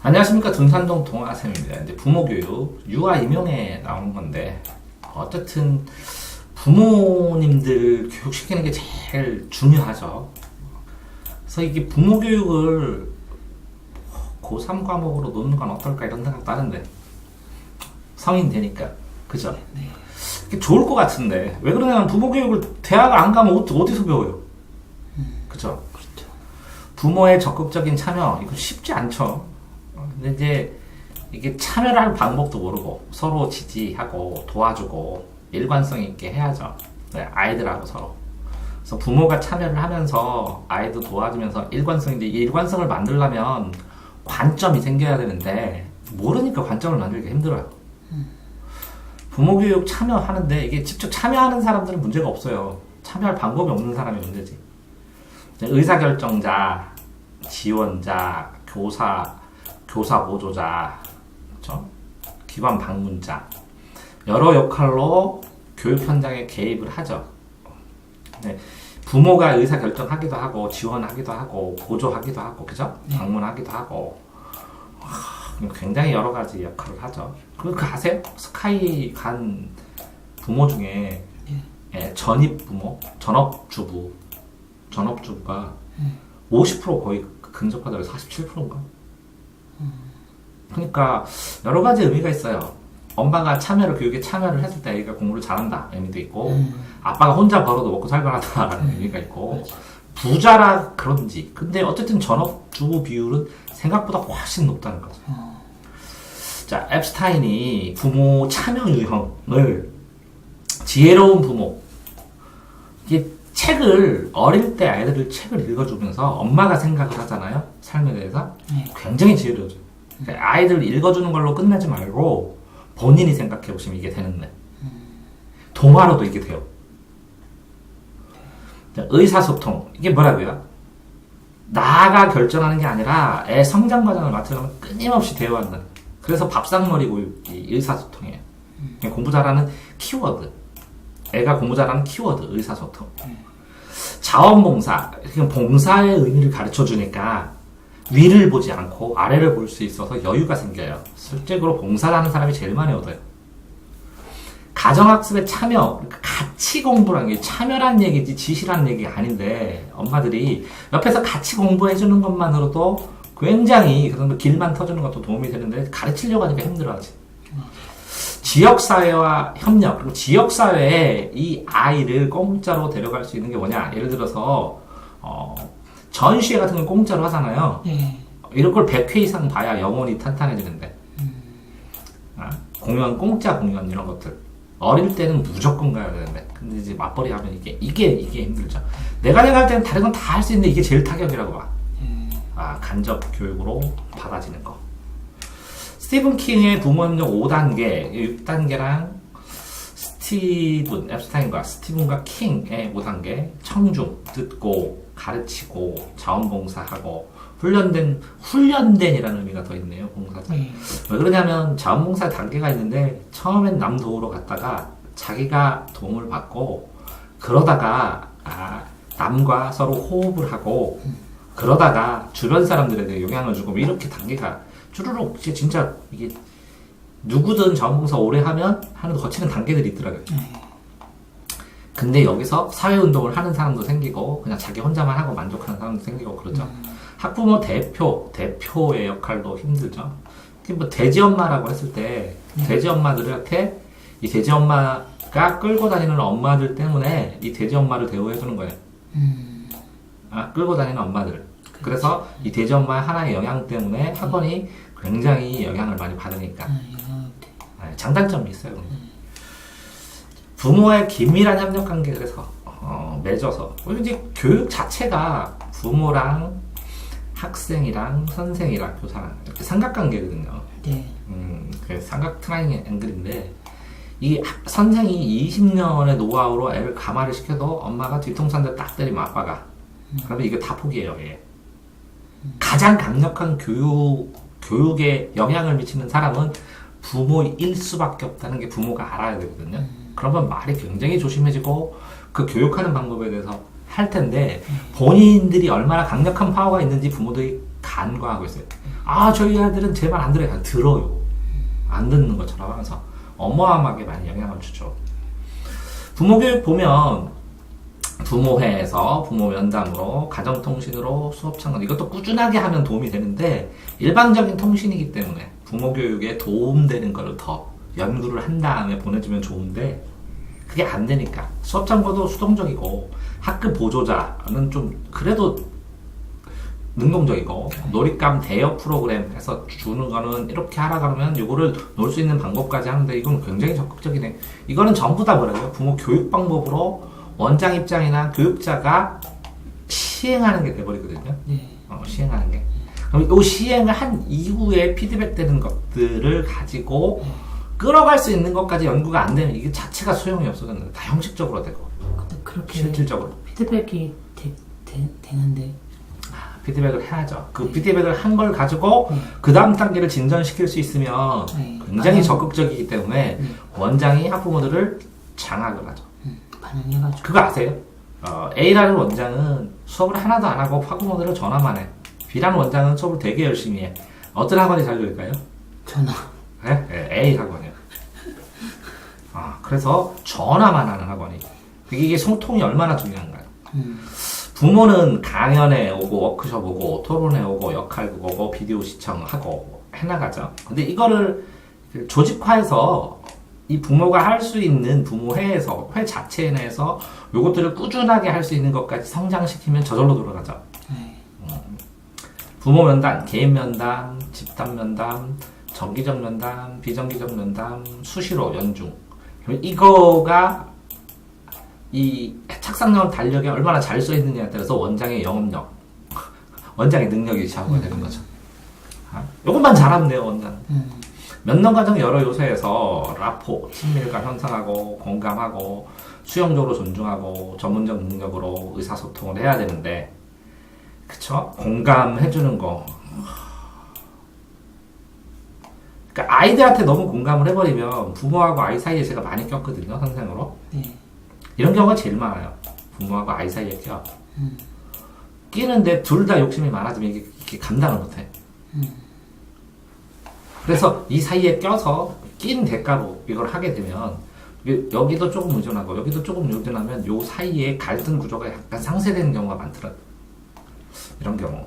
안녕하십니까. 둔산동 동아쌤입니다. 이제 부모교육, 유아 임용에 나온 건데, 어쨌든 부모님들 교육시키는 게 제일 중요하죠. 그래서 이게 부모교육을 고3 과목으로 놓는 건 어떨까 이런 생각도 하는데, 성인 되니까. 그죠? 네. 이게 좋을 것 같은데, 왜 그러냐면 부모교육을 대학 안 가면 어디서 배워요? 그죠? 그렇죠. 부모의 적극적인 참여, 이거 쉽지 않죠. 근데 이제 이게 참여를 할 방법도 모르고 서로 지지하고 도와주고 일관성 있게 해야죠. 네, 아이들하고 서로. 그래서 부모가 참여를 하면서 아이도 도와주면서 일관성인데, 이 일관성을 만들려면 관점이 생겨야 되는데 모르니까 관점을 만들기가 힘들어요. 부모교육 참여하는데 이게 직접 참여하는 사람들은 문제가 없어요. 참여할 방법이 없는 사람이 문제지. 의사결정자, 지원자, 교사 보조자, 그렇죠? 기관 방문자, 여러 역할로 교육 현장에 개입을 하죠. 네, 부모가 의사 결정하기도 하고 지원하기도 하고 보조하기도 하고, 그죠? 네. 방문하기도 하고, 굉장히 여러 가지 역할을 하죠. 그거 아세요? 스카이 간 부모 중에 전입 부모, 전업주부가 50% 거의 근접하더라고요. 47%인가? 그러니까 여러 가지 의미가 있어요. 엄마가 교육에 참여를 했을 때 애가 공부를 잘한다 의미도 있고, 아빠가 혼자 벌어도 먹고 살만하다라는 의미가 있고, 부자라 그런지. 근데 어쨌든 전업주부 비율은 생각보다 훨씬 높다는 거죠. 자, 앱스타인이 부모 참여 유형을 지혜로운 부모, 이게 책을 어릴 때 아이들을 책을 읽어주면서 엄마가 생각을 하잖아요. 삶에 대해서. 굉장히 지혜로워져요. 그러니까 아이들 읽어주는 걸로 끝내지 말고 본인이 생각해 보시면 이게 되는데, 동화로도 이게 돼요. 의사소통, 이게 뭐라고요? 나가 결정하는 게 아니라 애 성장 과정을 맞추려면 끊임없이 대화한다. 그래서 밥상머리 교육이 의사소통이에요. 공부 잘하는 키워드, 애가 공부 잘하는 키워드, 의사소통. 자원봉사, 봉사의 의미를 가르쳐 주니까 위를 보지 않고 아래를 볼 수 있어서 여유가 생겨요. 실제로 봉사하는 사람이 제일 많이 얻어요. 가정학습에 참여, 그러니까 같이 공부라는 게 참여란 얘기지 지시란 얘기가 아닌데, 엄마들이 옆에서 같이 공부해주는 것만으로도 굉장히, 그런 길만 터주는 것도 도움이 되는데, 가르치려고 하니까 힘들어하지. 지역사회와 협력, 그리고 지역사회에 이 아이를 공짜로 데려갈 수 있는 게 뭐냐. 예를 들어서 전시회 같은 건 공짜로 하잖아요. 이런 걸 100회 이상 봐야 영혼이 탄탄해지는데, 공연, 공짜 공연 이런 것들 어릴 때는 무조건 가야 되는데, 근데 이제 맞벌이 하면 이게 힘들죠. 내가 생각할 때는 다른 건 다 할 수 있는데 이게 제일 타격이라고 봐. 간접 교육으로 받아지는 거. 스티븐 킹의 부모협력 5단계, 6단계랑 앱스타인과 스티븐과 킹의 5단계, 청중, 듣고, 가르치고, 자원봉사하고, 훈련된이라는 의미가 더 있네요, 봉사자. 왜 그러냐면, 자원봉사 단계가 있는데, 처음엔 남 도우러 갔다가, 자기가 도움을 받고, 그러다가, 남과 서로 호흡을 하고, 그러다가 주변 사람들에게 영향을 주고, 이렇게 단계가 쭈루룩, 진짜 이게, 누구든 자원봉사 오래 하면 하는 거치는 단계들이 있더라고요. 근데 여기서 사회운동을 하는 사람도 생기고, 그냥 자기 혼자만 하고 만족하는 사람도 생기고, 그러죠. 학부모 대표의 역할도 힘들죠. 뭐 돼지엄마라고 했을 때, 돼지엄마들한테 이 돼지엄마가 끌고 다니는 엄마들 때문에 이 돼지엄마를 대우해주는 거예요. 끌고 다니는 엄마들. 그래서 이 돼지엄마의 하나의 영향 때문에 학원이 굉장히 영향을 많이 받으니까. 장단점이 있어요. 부모의 긴밀한 협력 관계를 해서 맺어서, 이제 교육 자체가 부모랑 학생이랑 선생이랑 교사랑 이렇게 삼각관계거든요. 그 삼각 트라이앵글인데, 이 선생이 20년의 노하우로 애를 감화를 시켜도 엄마가 뒤통수 한 대 딱 때리면 아빠가, 그러면 이거 다 포기해요. 얘. 가장 강력한 교육에 영향을 미치는 사람은 부모일 수밖에 없다는 게 부모가 알아야 되거든요. 그러면 말이 굉장히 조심해지고 그 교육하는 방법에 대해서 할 텐데, 본인들이 얼마나 강력한 파워가 있는지 부모들이 간과하고 있어요. 저희 아들은 제 말 안 들어요. 그냥 들어요. 안 듣는 것처럼 하면서 어마어마하게 많이 영향을 주죠. 부모 교육 보면 부모회에서 부모 면담으로 가정통신으로 수업 참관 이것도 꾸준하게 하면 도움이 되는데 일반적인 통신이기 때문에 부모 교육에 도움되는 거를 더 연구를 한 다음에 보내주면 좋은데 그게 안 되니까 수업 참고도 수동적이고 학급 보조자는 좀 그래도 능동적이고 놀잇감 대여 프로그램 해서 주는 거는 이렇게 하라 그러면 이거를 놓을 수 있는 방법까지 하는데 이건 굉장히 적극적이네. 이거는 전부 다 뭐라고요? 부모 교육 방법으로 원장 입장이나 교육자가 시행하는 게 돼버리거든요. 시행하는 게. 그럼 이 시행을 한 이후에 피드백 되는 것들을 가지고 끌어갈 수 있는 것까지 연구가 안 되면 이게 자체가 소용이 없어졌는데 다 형식적으로 되고. 근데 그렇게 실질적으로. 피드백이 되는데. 피드백을 해야죠. 그 피드백을 한 걸 가지고 그 다음 단계를 진전시킬 수 있으면 굉장히 적극적이기 때문에 원장이 학부모들을 장악을 하죠. 반응해가지고. 그거 아세요? A라는 원장은 수업을 하나도 안 하고 학부모들을 전화만 해. B라는 원장은 수업을 되게 열심히 해. 어떤 학원이 잘 될까요? 전화. 네? A 학원이요. 그래서 전화만 하는 학원이. 이게 소통이 얼마나 중요한가요? 부모는 강연에 오고 워크숍 오고 토론회 오고 역할극 오고 비디오 시청하고 해나가죠. 근데 이거를 조직화해서 이 부모가 할 수 있는 부모회에서 회 자체 내에서 요것들을 꾸준하게 할 수 있는 것까지 성장시키면 저절로 돌아가죠. 부모 면담, 개인 면담, 집단 면담, 정기적 면담, 비정기적 면담, 수시로 연중. 이거가 이 착상력 달력에 얼마나 잘 써있느냐에 따라서 원장의 영업력, 원장의 능력이 좌우가 되는 거죠. 요것만 잘하면 돼요, 원장은. 면담 과정 여러 요소에서 라포, 친밀감 형성하고 공감하고 수용적으로 존중하고 전문적 능력으로 의사소통을 해야 되는데 그쵸? 공감해주는 거 그러니까 아이들한테 너무 공감을 해버리면 부모하고 아이 사이에 제가 많이 꼈거든요, 선생으로. 이런 경우가 제일 많아요. 부모하고 아이 사이에 껴. 끼는데 둘 다 욕심이 많아지면 이게 감당을 못해. 그래서 이 사이에 껴서 낀 대가로 이걸 하게 되면 여기도 조금 의존하고 여기도 조금 의존하면 요 사이에 갈등 구조가 약간 상쇄되는 경우가 많더라고요. 이런 경우.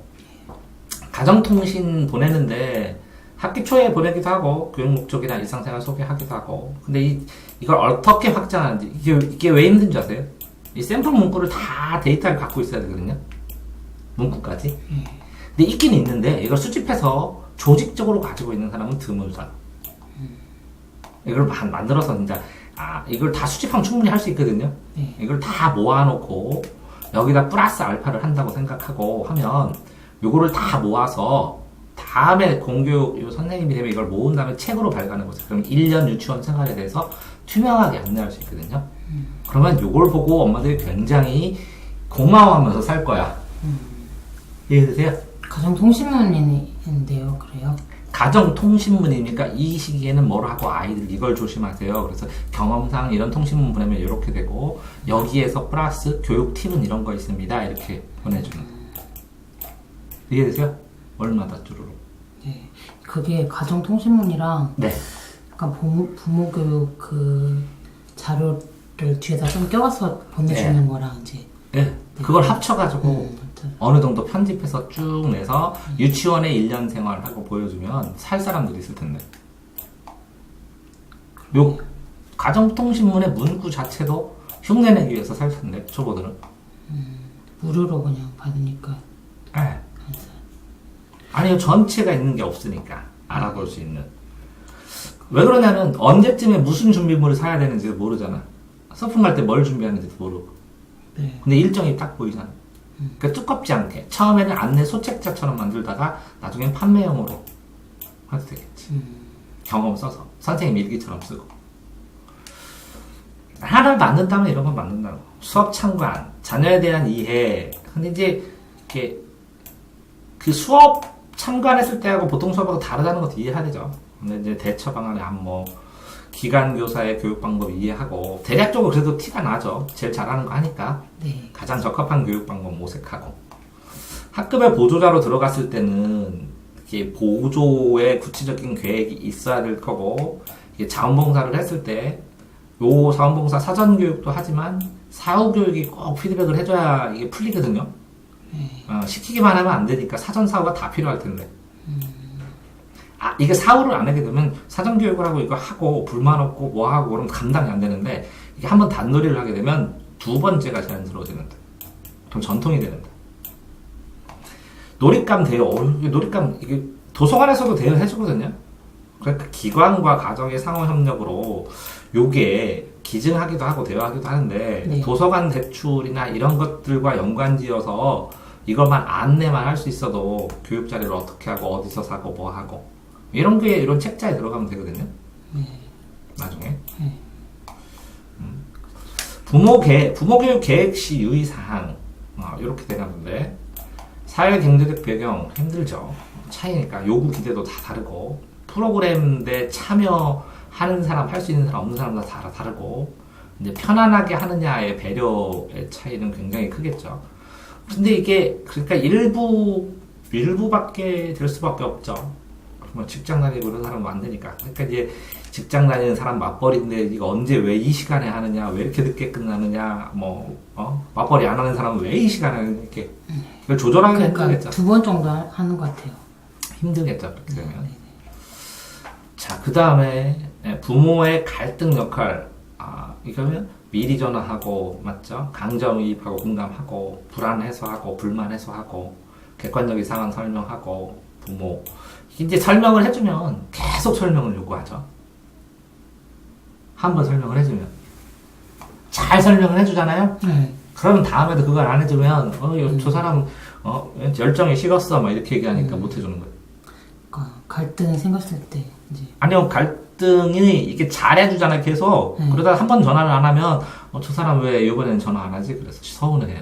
가정통신 보내는데 학기 초에 보내기도 하고 교육 목적이나 일상생활 소개하기도 하고 근데 이걸 어떻게 확장하는지 이게 왜 힘든지 아세요? 이 샘플 문구를 다 데이터를 갖고 있어야 되거든요. 문구까지. 근데 있긴 있는데 이걸 수집해서 조직적으로 가지고 있는 사람은 드물다. 이걸 만들어서 진짜 이걸 다 수집하면 충분히 할 수 있거든요. 이걸 다 모아놓고 여기다 플러스 알파를 한다고 생각하고 하면 요거를 다 모아서 다음에 공교육 선생님이 되면 이걸 모은 다음에 책으로 발간해 보세요. 그럼 1년 유치원 생활에 대해서 투명하게 안내할 수 있거든요. 그러면 요걸 보고 엄마들이 굉장히 고마워하면서 살 거야. 이해되세요? 가정통신문인데요, 그래요? 가정통신문이니까 이 시기에는 뭘 하고 아이들 이걸 조심하세요. 그래서 경험상 이런 통신문 보내면 이렇게 되고 여기에서 플러스 교육팁은 이런 거 있습니다. 이렇게 보내주는. 이해되세요? 얼마다 쭈루루. 네. 그게 가정통신문이랑 약간 부모교육 그 자료를 뒤에다 좀 껴서 보내주는 거랑 이제 그걸 합쳐가지고 어느 정도 편집해서 쭉 내서 유치원에 1년 생활하고 보여주면 살 사람들이 있을 텐데. 요 가정통신문의 문구 자체도 흉내내기 위해서 살 텐데 초보들은. 무료로 그냥 받으니까. 아니요, 전체가 있는 게 없으니까 알아볼 수 있는. 왜 그러냐면 언제쯤에 무슨 준비물을 사야 되는지도 모르잖아. 서핑 갈 때 뭘 준비하는지도 모르고. 근데 일정이 딱 보이잖아. 그러니까 두껍지 않게 처음에는 안내 소책자처럼 만들다가 나중엔 판매용으로 해도 되겠지. 경험 써서 선생님 일기처럼 쓰고. 하나를 만든다면 이런 건 만든다고. 수업 참관, 자녀에 대한 이해. 근데 이제 이렇게 그 수업 참관했을 때하고 보통 수업하고 다르다는 것도 이해해야 되죠. 근데 이제 대처 방안에 기간 교사의 교육 방법 이해하고 대략적으로 그래도 티가 나죠. 제일 잘하는 거 하니까. 가장 적합한 교육 방법 모색하고. 학급의 보조자로 들어갔을 때는 이게 보조의 구체적인 계획이 있어야 될 거고, 이게 자원봉사를 했을 때, 요 자원봉사 사전 교육도 하지만, 사후 교육이 꼭 피드백을 해줘야 이게 풀리거든요. 시키기만 하면 안 되니까 사전 사후가 다 필요할 텐데. 이게 사후를 안 하게 되면 사전 교육을 하고 이거 하고 불만 없고 뭐 하고 그러면 감당이 안 되는데, 이게 한번 단놀이를 하게 되면 두 번째가 자연스러워지는데, 그럼 전통이 되는데. 놀잇감 대여, 놀잇감, 이게 도서관에서도 대여해주거든요. 그러니까 기관과 가정의 상호협력으로 요게 기증하기도 하고 대여하기도 하는데, 네. 도서관 대출이나 이런 것들과 연관지어서 이것만 안내만 할 수 있어도 교육 자료를 어떻게 하고 어디서 사고 뭐 하고 이런 게 이런 책자에 들어가면 되거든요. 나중에. 부모 교육 계획 시 유의사항 이렇게 되는데, 사회 경제적 배경 힘들죠. 차이니까 요구 기대도 다 다르고, 프로그램에 참여하는 사람, 할 수 있는 사람, 없는 사람 다 다르고, 이제 편안하게 하느냐의 배려의 차이는 굉장히 크겠죠. 근데 이게 그러니까 일부밖에 될 수밖에 없죠. 뭐 직장 다니고 이런 사람은 안 되니까. 그러니까 이제 직장 다니는 사람 맞벌이인데 이거 언제 왜 이 시간에 하느냐, 왜 이렇게 늦게 끝나느냐, 맞벌이 안 하는 사람은 왜 이 시간에 이렇게 이걸 조절하기 그러니까 힘들겠죠. 2번 정도 하는 것 같아요. 힘들겠죠, 그렇게 되면. 자, 그 다음에 부모의 갈등 역할. 이거는 미리 전화하고, 맞죠? 강정이입하고 공감하고, 불안 해소하고, 불만 해소하고, 객관적인 상황 설명하고, 부모. 이제 설명을 해주면 계속 설명을 요구하죠. 한번 설명을 해주면. 잘 설명을 해주잖아요? 그러면 다음에도 그걸 안 해주면, 저 사람, 열정이 식었어. 막 이렇게 얘기하니까 못 해주는 거예요. 그러니까 갈등이 생겼을 때, 이제. 아니요, 갈등이 이게 잘해주잖아요, 계속. 그러다 한 번 전화를 안 하면, 저 사람 왜 이번에는 전화 안 하지? 그래서 서운해요.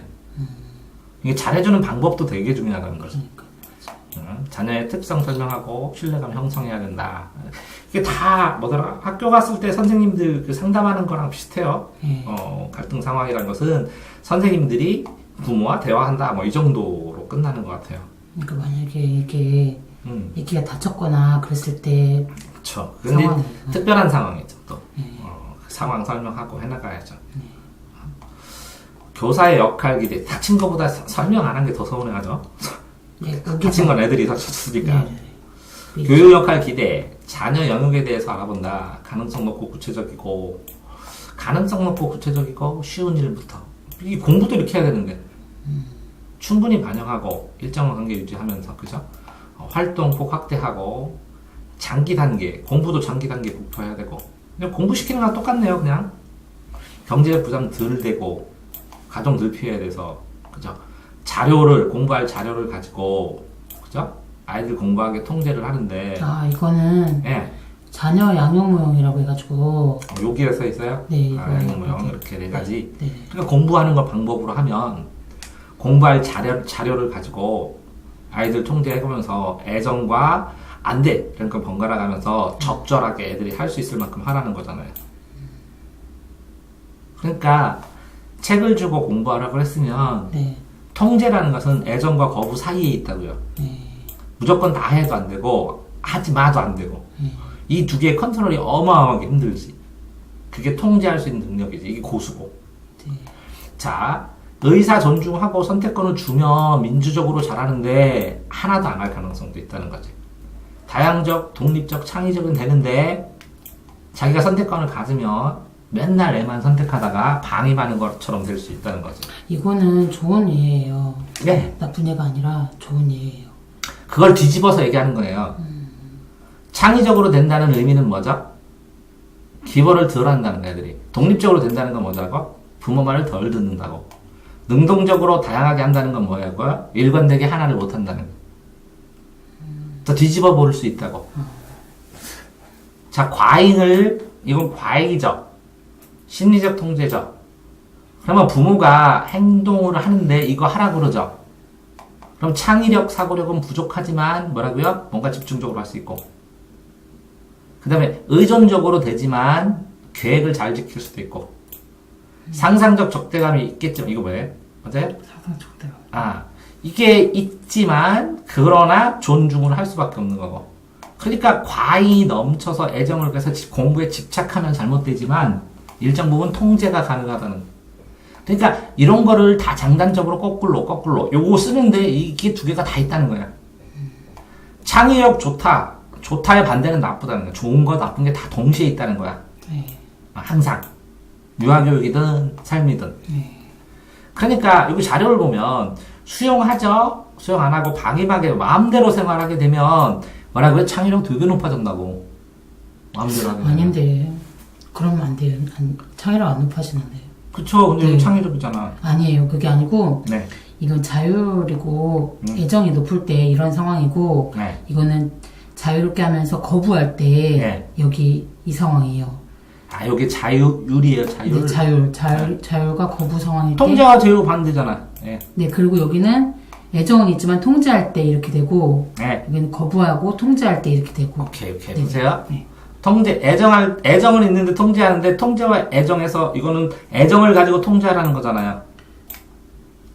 이게 잘해주는 방법도 되게 중요하다는 거죠. 자녀의 특성 설명하고 신뢰감 형성해야 된다. 이게 다 뭐더라? 학교 갔을 때 선생님들 그 상담하는 거랑 비슷해요. 갈등 상황이라는 것은 선생님들이 부모와 대화한다. 뭐 이 정도로 끝나는 것 같아요. 그러니까 만약에 이게 애기가 다쳤거나 그랬을 때, 그렇죠. 근데 특별한 상황이죠. 또 상황 설명하고 해나가야죠. 교사의 역할 기대. 다친 것보다 설명 안 한 게 더 서운해하죠. 다친 건 애들이 다쳤으니까. 교육 역할 기대. 자녀 영역에 대해서 알아본다. 가능성 높고 구체적이고, 쉬운 일부터. 이 공부도 이렇게 해야 되는데, 충분히 반영하고 일정한 관계 유지하면서, 그죠? 활동 폭 확대하고, 장기 단계, 공부도 장기 단계 목표해야 되고, 그냥 공부시키는 거랑 똑같네요. 그냥 경제적 부담 덜 되고, 가정 덜 피해야 돼서, 그죠? 공부할 자료를 가지고, 그죠? 아이들 공부하게 통제를 하는데. 이거는. 예. 자녀 양육모형이라고 해가지고. 여기에 써 있어요? 네. 양육모형 이렇게 네 가지. 네. 그러니까 공부하는 걸 방법으로 하면, 공부할 자료를 가지고, 아이들 통제해보면서 애정과 안 돼! 이런 걸 번갈아 가면서 적절하게 애들이 할 수 있을 만큼 하라는 거잖아요. 그러니까, 책을 주고 공부하라고 했으면, 통제라는 것은 애정과 거부 사이에 있다고요. 무조건 다 해도 안 되고, 하지 마도 안 되고. 이 두 개의 컨트롤이 어마어마하게 힘들지. 그게 통제할 수 있는 능력이지. 이게 고수고. 자, 의사 존중하고 선택권을 주면 민주적으로 잘하는데, 하나도 안 할 가능성도 있다는 거지. 다양적, 독립적, 창의적은 되는데, 자기가 선택권을 가지면, 맨날 애만 선택하다가 방임하는 것처럼 될 수 있다는 거지. 이거는 좋은 예예요. 네. 나쁜 예가 아니라 좋은 예예요. 그걸 뒤집어서 얘기하는 거예요. 창의적으로 된다는 의미는 뭐죠? 기본을 덜 한다는 거, 애들이. 독립적으로 된다는 건 뭐라고? 부모 말을 덜 듣는다고. 능동적으로 다양하게 한다는 건 뭐냐고요? 일관되게 하나를 못 한다는 거. 더 뒤집어 볼 수 있다고. 자, 이건 과잉이죠. 심리적 통제죠. 그러면 부모가 행동을 하는데 이거 하라 그러죠. 그럼 창의력, 사고력은 부족하지만 뭐라고요? 뭔가 집중적으로 할 수 있고. 그 다음에 의존적으로 되지만 계획을 잘 지킬 수도 있고. 상상적 적대감이 있겠죠. 이거 뭐예요? 맞아요? 상상 적대감. 이게 있지만 그러나 존중을 할 수밖에 없는 거고. 그러니까 과잉이 넘쳐서 애정을 그래서 공부에 집착하면 잘못되지만 일정 부분 통제가 가능하다는 거. 그러니까 이런 거를 다 장단적으로 거꾸로 요거 쓰는데 이게 두 개가 다 있다는 거야. 창의력 좋다. 좋다의 반대는 나쁘다는 거야. 좋은 거 나쁜 게 다 동시에 있다는 거야. 항상. 유아교육이든 삶이든. 그러니까 여기 자료를 보면 수용하죠. 수용 안 하고 방임하게 마음대로 생활하게 되면 뭐라고요? 창의력 되게 높아진다고. 마음대로 하게 되면. 아닌데 그러면 안 돼요. 창의력 안 높아지는데. 그쵸. 근데 네. 이거 창의력이잖아. 아니에요. 그게 아니고 네. 이건 자율이고 애정이 높을 때 이런 상황이고 네. 이거는 자유롭게 하면서 거부할 때 네. 여기 이 상황이에요. 아, 여기 자율이에요. 자율. 네, 자율과 거부 상황일 때. 통제와 제휴 반대잖아. 네. 네, 그리고 여기는 애정은 있지만 통제할 때 이렇게 되고 네. 여기는 거부하고 통제할 때 이렇게 되고. 오케이. 네. 보세요. 네. 통제, 애정은 있는데 통제하는데 통제와 애정에서 이거는 애정을 가지고 통제하라는 거잖아요.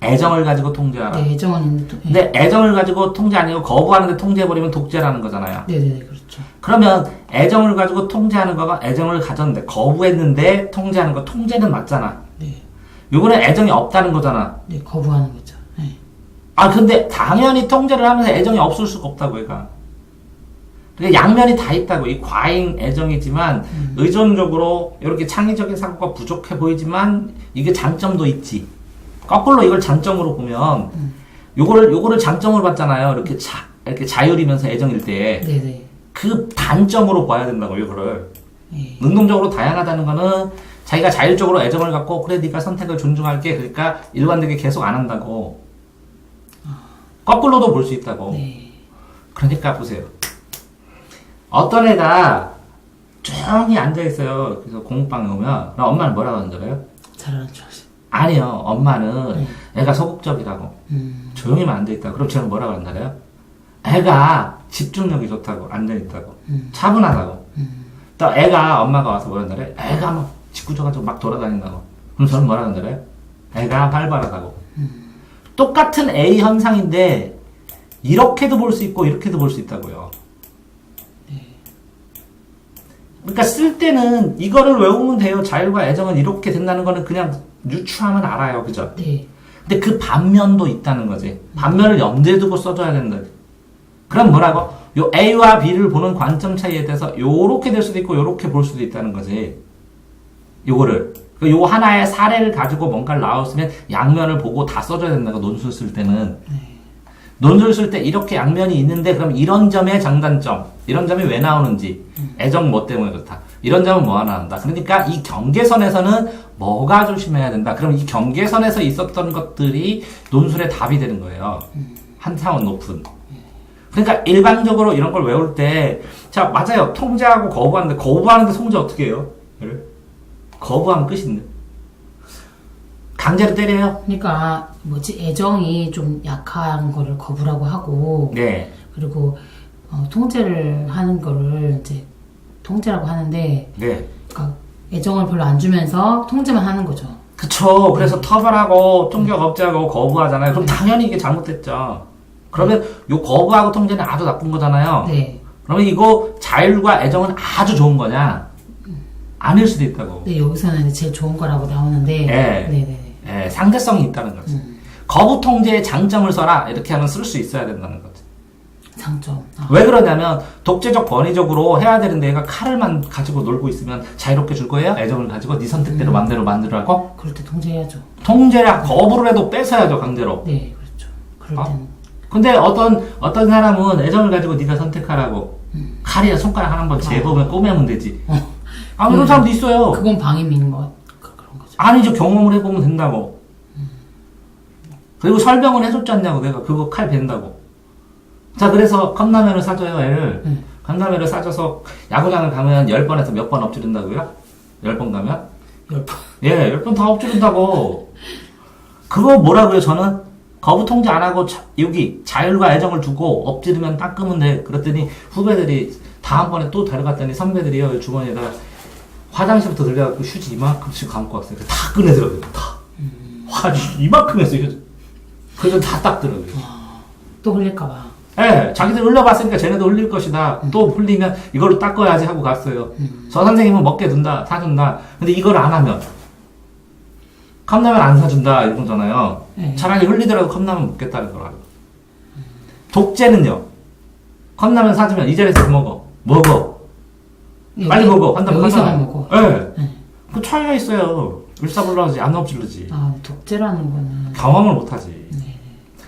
애정을 가지고 통제하라. 네, 애정은 있는데. 근데 애정을 가지고 통제 아니고 거부하는데 통제해버리면 독재라는 거잖아요. 네네, 그렇죠. 그러면 애정을 가지고 통제하는 거가 애정을 가졌는데 거부했는데 통제하는 거 통제는 맞잖아. 네. 요거는 애정이 없다는 거잖아. 네, 거부하는 거죠. 네. 아 근데 당연히 통제를 하면서 애정이 없을 수가 없다고 얘가. 그러니까 양면이 다 있다고. 이 과잉 애정이지만 의존적으로 이렇게 창의적인 사고가 부족해 보이지만 이게 장점도 있지. 거꾸로 이걸 장점으로 보면 요거를 장점으로 봤잖아요. 이렇게 자율이면서 애정일 때. 네네. 그 단점으로 봐야 된다고 이거를. 네. 능동적으로 다양하다는 거는 자기가 자율적으로 애정을 갖고 그래 네가 선택을 존중할게. 그러니까 일관되게 계속 안 한다고. 거꾸로도 볼 수 있다고. 네. 그러니까 보세요. 어떤 애가 조용히 앉아있어요. 그래서 공부방에 오면 그럼 엄마는 뭐라고 하는 줄 알아요? 잘하는 줄 아시. 아니요. 엄마는 애가 소극적이라고. 조용히만 앉아있다고. 그럼 쟤는 뭐라고 하는 줄 알아요? 애가 집중력이 좋다고. 앉아있다고. 차분하다고. 또 애가 엄마가 와서 뭐라는 줄 알아요? 애가 막 짓궂어가지고 막 돌아다닌다고. 그럼 저는 뭐라고 하는 줄 알아요? 애가 활발하다고. 똑같은 A 현상인데 이렇게도 볼 수 있고 이렇게도 볼 수 있다고요. 그러니까 쓸 때는 이거를 외우면 돼요. 자율과 애정은 이렇게 된다는 거는 그냥 유추하면 알아요. 그죠? 네. 근데 그 반면도 있다는 거지. 반면을 염두에 두고 써줘야 된다. 그럼 뭐라고? 요 A와 B를 보는 관점 차이에 대해서 요렇게 될 수도 있고 요렇게 볼 수도 있다는 거지. 요거를. 요 하나의 사례를 가지고 뭔가를 나왔으면 양면을 보고 다 써줘야 된다고 논술 쓸 때는. 논술 쓸 때 이렇게 양면이 있는데 그럼 이런 점의 장단점, 이런 점이 왜 나오는지, 애정 뭐 때문에 그렇다. 이런 점은 뭐 하나 한다. 그러니까 이 경계선에서는 뭐가 조심해야 된다. 그럼 이 경계선에서 있었던 것들이 논술의 답이 되는 거예요. 한 차원 높은. 그러니까 일반적으로 이런 걸 외울 때, 자, 맞아요. 통제하고 거부하는데 통제 어떻게 해요? 거부하면 끝인데. 강제로 때려요? 그러니까 애정이 좀 약한 거를 거부라고 하고 네. 그리고 통제를 하는 거를 이제 통제라고 하는데 네. 그러니까 애정을 별로 안 주면서 통제만 하는 거죠. 그쵸. 그래서 터벌하고 통격 억제하고 거부하잖아요. 그럼 당연히 이게 잘못됐죠. 그러면 요 거부하고 통제는 아주 나쁜 거잖아요. 네. 그러면 이거 자율과 애정은 아주 좋은 거냐? 아닐 수도 있다고. 네, 여기서는 제일 좋은 거라고 나오는데. 네. 네네. 예, 상대성이 있다는 거지. 거부 통제의 장점을 써라. 이렇게 하면 쓸 수 있어야 된다는 거지. 장점. 왜 그러냐면 독재적 권위적으로 해야 되는데 얘가 칼을만 가지고 놀고 있으면 자유롭게 줄 거예요? 애정을 가지고 네 선택대로 맘대로 만들라고? 그럴 때 통제해야죠. 통제라 거부를 해도 뺏어야죠, 강제로. 네, 그렇죠. 그럴 때는. 근데 어떤 사람은 애정을 가지고 네가 선택하라고 칼이야 손가락 하나 번 재보면 꼬매면 되지. 이런 사람도 있어요. 그건 방임인 것 그런 거죠. 아니죠. 경험을 해보면 된다고. 그리고 설명을 해줬지 않냐고. 내가 그거 칼 벤다고. 자, 그래서 컵라면을 사줘요, 애를. 컵라면을 사줘서 야구장을 가면 10번에서 몇 번 엎지른다고요? 10번 가면? 10번. 예, 10번 다 엎지른다고. 그거 뭐라고요, 저는? 거부 통제 안 하고 여기 자율과 애정을 두고 엎지르면 닦으면 돼. 그랬더니 후배들이 다음번에 또 데려갔더니 선배들이요, 주머니에다가 화장실부터 들려갖고 휴지 이만큼씩 감고 왔어요. 다 꺼내더라고요, 다. 화지 이만큼 했어요, 휴지. 그래서 다 닦더라고요. 또 흘릴까봐. 예, 자기들 흘려봤으니까 쟤네도 흘릴 것이다. 또 흘리면 이걸로 닦아야지 하고 갔어요. 저 선생님은 먹게 둔다, 사준다. 근데 이걸 안 하면 컵라면 안 사준다 이러잖아요. 네. 차라리 흘리더라도 컵라면 먹겠다는 거라고. 독재는요. 컵라면 사주면 이 자리에서 먹어. 빨리 먹어. 한다면 여기서만 먹어. 예. 그 차이가 있어요. 일사불란하지 안 엎질르지. 아, 독재라는 거는. 경험을 못하지. 네.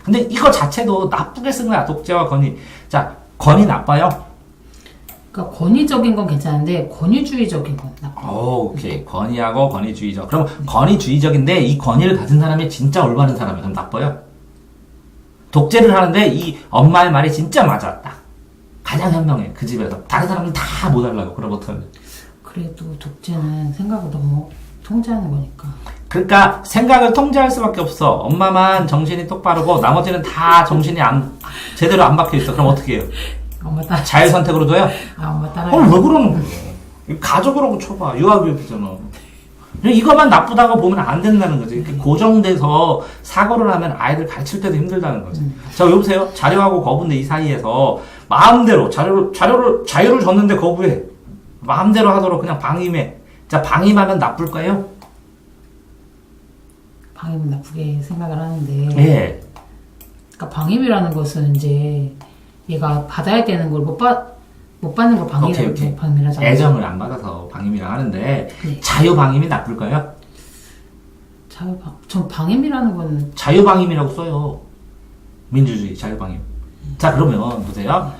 근데 이거 자체도 나쁘게 쓴 거야. 독재와 권위. 자, 권위 나빠요? 그러니까 권위적인 건 괜찮은데 권위주의적인 건 나빠. 오케이. 권위하고 권위주의적. 그럼 권위주의적인데 이 권위를 가진 사람이 진짜 올바른 사람이 그럼 나빠요? 독재를 하는데 이 엄마의 말이 진짜 맞아. 딱. 가장 현명해. 그 집에서. 다른 사람은 다 못하려고. 그럼 어떡하면. 그래도 독재는 생각을 너무 통제하는 거니까. 그러니까 생각을 통제할 수밖에 없어. 엄마만 정신이 똑바르고 나머지는 다 정신이 제대로 안 박혀 있어. 그럼 어떻게 해요? 엄마 따라. 자율 선택으로 둬요? 엄마 따라. 왜 그러는 거야? 가족으로고 쳐봐. 유아교육이잖아. 이것만 나쁘다고 보면 안 된다는 거지. 이렇게 고정돼서 사고를 하면 아이들 가르칠 때도 힘들다는 거지. 자, 여보세요? 자료하고 거부인데 이 사이에서 마음대로 자유를 줬는데 거부해. 마음대로 하도록 그냥 방임해. 자, 방임하면 나쁠까요? 방임은 나쁘게 생각을 하는데. 예. 그러니까 방임이라는 것은 이제 얘가 받아야 되는 걸 못 받는 걸 오케이. 방임이라잖아요. 애정을 안 받아서 방임이라 하는데 네. 자유방임이 나쁠까요? 전 방임이라는 건 자유방임이라고 써요. 민주주의 자유방임. 자, 그러면 보세요.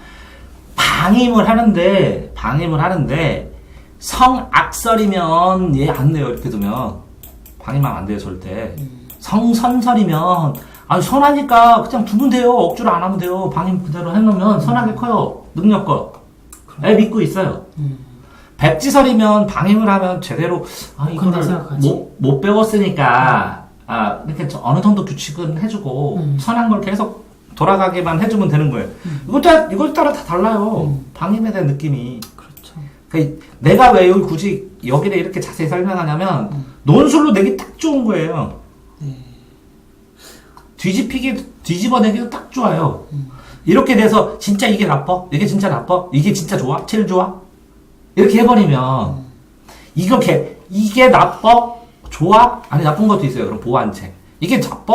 방임을 하는데 성악설이면 얘 안 돼요. 이렇게 두면 방임하면 안 돼요. 절대. 성선설이면 아니 선하니까 그냥 두면 돼요. 억지로 안 하면 돼요. 방임 그대로 해놓으면 선하게 커요. 능력껏. 애 믿고 있어요. 백지설이면 방임을 하면 제대로 이거를 못 배웠으니까 이렇게 어느 정도 규칙은 해주고 선한 걸 계속 돌아가게만 해주면 되는 거예요. 이것 따라 다 달라요. 방임에 대한 느낌이. 그렇죠. 그러니까 내가 왜 여기 굳이 여기를 이렇게 자세히 설명하냐면 논술로 내기 딱 좋은 거예요. 네. 뒤집어내기도 딱 좋아요. 이렇게 돼서 진짜 이게 나빠? 이게 진짜 나빠? 이게 진짜 좋아? 제일 좋아? 이렇게 해버리면 이게 나빠? 좋아? 아니 나쁜 것도 있어요. 그럼 보완책. 이게 나빠?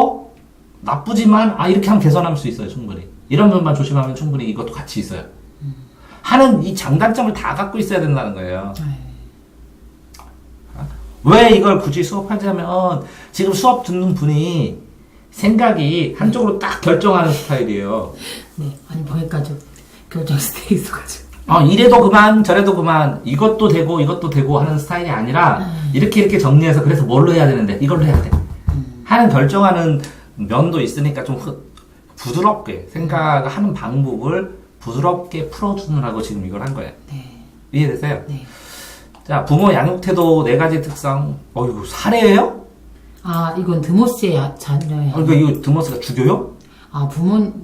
나쁘지만 이렇게 하면 개선할 수 있어요. 충분히. 이런 면만 조심하면 충분히 이것도 같이 있어요. 하는 이 장단점을 다 갖고 있어야 된다는 거예요. 왜 이걸 굳이 수업하자면 지금 수업 듣는 분이 생각이 한쪽으로 딱 결정하는 스타일이에요. 네, 아니 거기까지 결정돼 있어가지고. 이래도 그만 저래도 그만 이것도 되고 이것도 되고 하는 스타일이 아니라 이렇게 정리해서 그래서 뭘로 해야 되는데 이걸로 해야 돼 하는 결정하는 면도 있으니까 좀 부드럽게 생각하는 방법을 부드럽게 풀어주느라고 지금 이걸 한 거예요. 네. 이해되세요? 네. 자, 부모 양육태도 4가지 특성. 이거 사례예요? 이건 드모스의 자녀예요. 그러니까 이거 드모스가 주교요?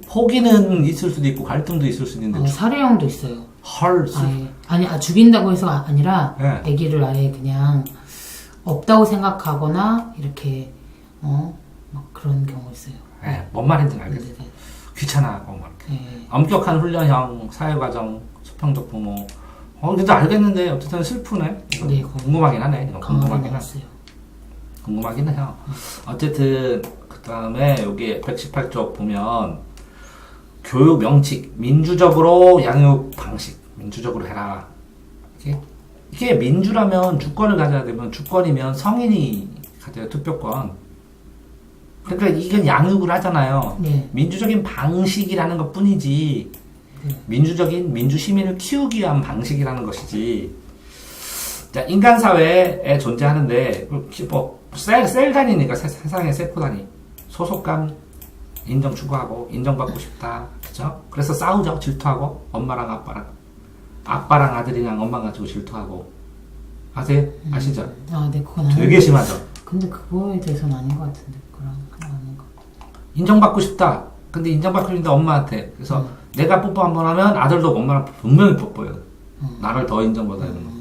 포기는 있을 수도 있고 갈등도 있을 수도 있는데 살해형도 있어요. 헐. 죽인다고 해서 아니라 네. 아기를 아예 그냥 없다고 생각하거나 이렇게 막 그런 경우 있어요. 네, 뭔 말인지 알겠어요. 네. 귀찮아하고 막 이렇게. 네. 엄격한 훈련형, 사회과정, 수평적 부모. 그래도 알겠는데 어쨌든 슬프네. 네, 궁금하긴 하네. 궁금하긴 하네. 했어요. 궁금하긴 해요. 어쨌든 그 다음에 여기 118쪽 보면 교육 명칙, 민주적으로 양육 방식, 민주적으로 해라. 이게 민주라면 주권을 가져야 되면 주권이면 성인이 가져야 투표권. 그러니까 이건 양육을 하잖아요. 네. 민주적인 방식이라는 것 뿐이지 민주적인 민주시민을 키우기 위한 방식이라는 것이지. 자, 인간 사회에 존재하는데 셀 단위니까 세상의 세포 단위. 소속감, 인정 추구하고 인정받고 싶다. 그죠? 그래서 싸우죠. 질투하고 엄마랑 아빠랑 아들이랑 엄마 가지고 질투하고. 아세요? 아시죠? 네, 그건 되게 심하죠. 근데 그거에 대해서는 아닌 것 같은데 그거랑 아닌 것. 인정받고 싶다. 근데 인정받고 싶은데 엄마한테. 그래서 내가 뽀뽀 한번 하면 아들도 엄마랑 분명히 뽀뽀해요. 나를 더 인정받아야 되는 거.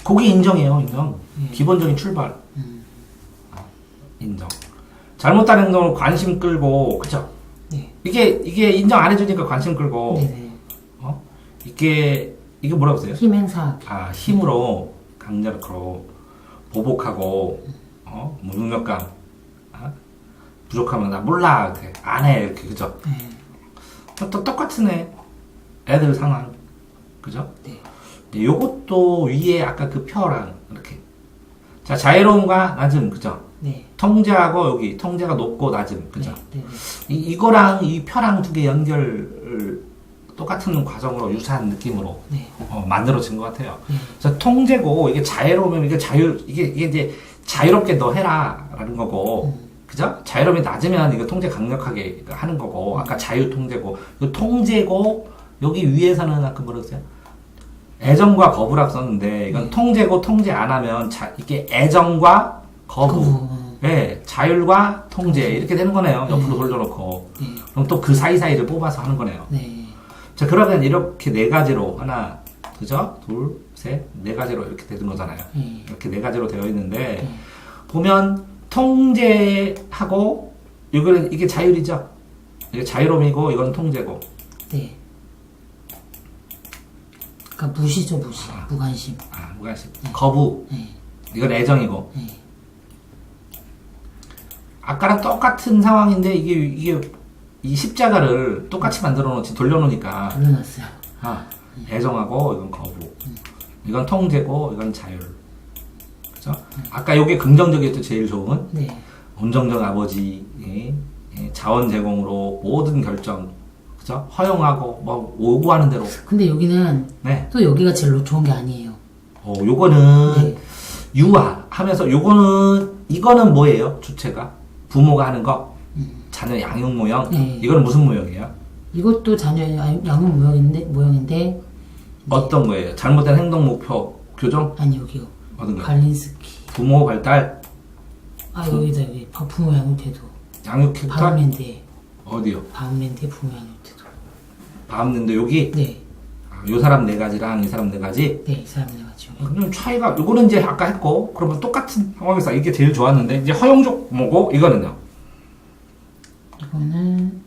그게 인정이에요. 인정. 기본적인 출발. 인정. 잘못된 행동을 관심 끌고, 그죠? 네. 이게 인정 안 해주니까 관심 끌고, 네네. 이게 뭐라고 써요? 힘 행사. 아, 힘으로, 강제로, 보복하고, 무능력감, 부족하면 나 몰라, 이렇게, 안 해, 이렇게, 그죠? 네. 또 똑같은 애들 상황, 그죠? 네. 요것도 위에 아까 그 표랑, 이렇게. 자, 자유로움과 낮음, 그죠? 네. 통제하고 여기, 통제가 높고 낮음, 그죠? 네. 이거랑 이 표랑 두 개 연결, 똑같은 과정으로 유사한 느낌으로 네. 만들어진 것 같아요. 네. 그래서 통제고 이게 자유로우면 이게 이제 자유롭게 너 해라라는 거고, 그죠? 자유로움이 낮으면 이거 통제 강력하게 하는 거고, 아까 자유 통제고, 이 통제고 여기 위에서는 아까 뭐라고 했어요? 애정과 거부라고 썼는데 이건 통제고 통제 안 하면 이게 애정과 거부, 예, 자율과 통제 이렇게 되는 거네요. 옆으로 돌려놓고. 네. 그럼 또 그 사이사이를 뽑아서 하는 거네요. 네. 자, 그러면 이렇게 네 가지로 하나, 그죠? 둘, 셋, 네 가지로 이렇게 되는 거잖아요. 네. 이렇게 네 가지로 되어 있는데 보면 통제하고 이게 자율이죠. 이게 자유로움이고 이건 통제고. 네. 그러니까 무시죠, 무시. 무관심. 무관심. 거부. 네. 이건 애정이고. 네. 아까랑 똑같은 상황인데 이게 이 십자가를 똑같이 만들어 놓지 돌려놓으니까 돌려놨어요. 애정하고 이건 거부. 이건 통제고 이건 자율. 그죠? 아까 요게 긍정적이었죠. 제일 좋은. 네. 온정적 아버지, 자원 제공으로 모든 결정, 그죠? 허용하고 뭐 요구하는 대로. 근데 여기는 네. 또 여기가 제일 좋은 게 아니에요. 요거는 네. 유아하면서 이거는 뭐예요? 주체가 부모가 하는 거. 자녀 양육 모형. 네. 이거는 무슨 모형이에요? 이것도 자녀 양육 모형인데 어떤 거예요? 잘못된 행동 목표 교정? 아니 여기요. 어떤 거예요? 갈린스키. 부모 발달, 여기 부모 양육태도. 양육 캐릭터 바움랜드에. 어디요? 바움랜드에 부모 양육태도. 바움랜드 여기. 네. 요 사람 네 가지랑 이 사람 네 가지. 네, 이 사람들 같죠. 그럼 차이가 요거는 이제 아까 했고 그러면 똑같은 상황에서 이게 제일 좋았는데 이제 허용적 뭐고 이거는요? 이거는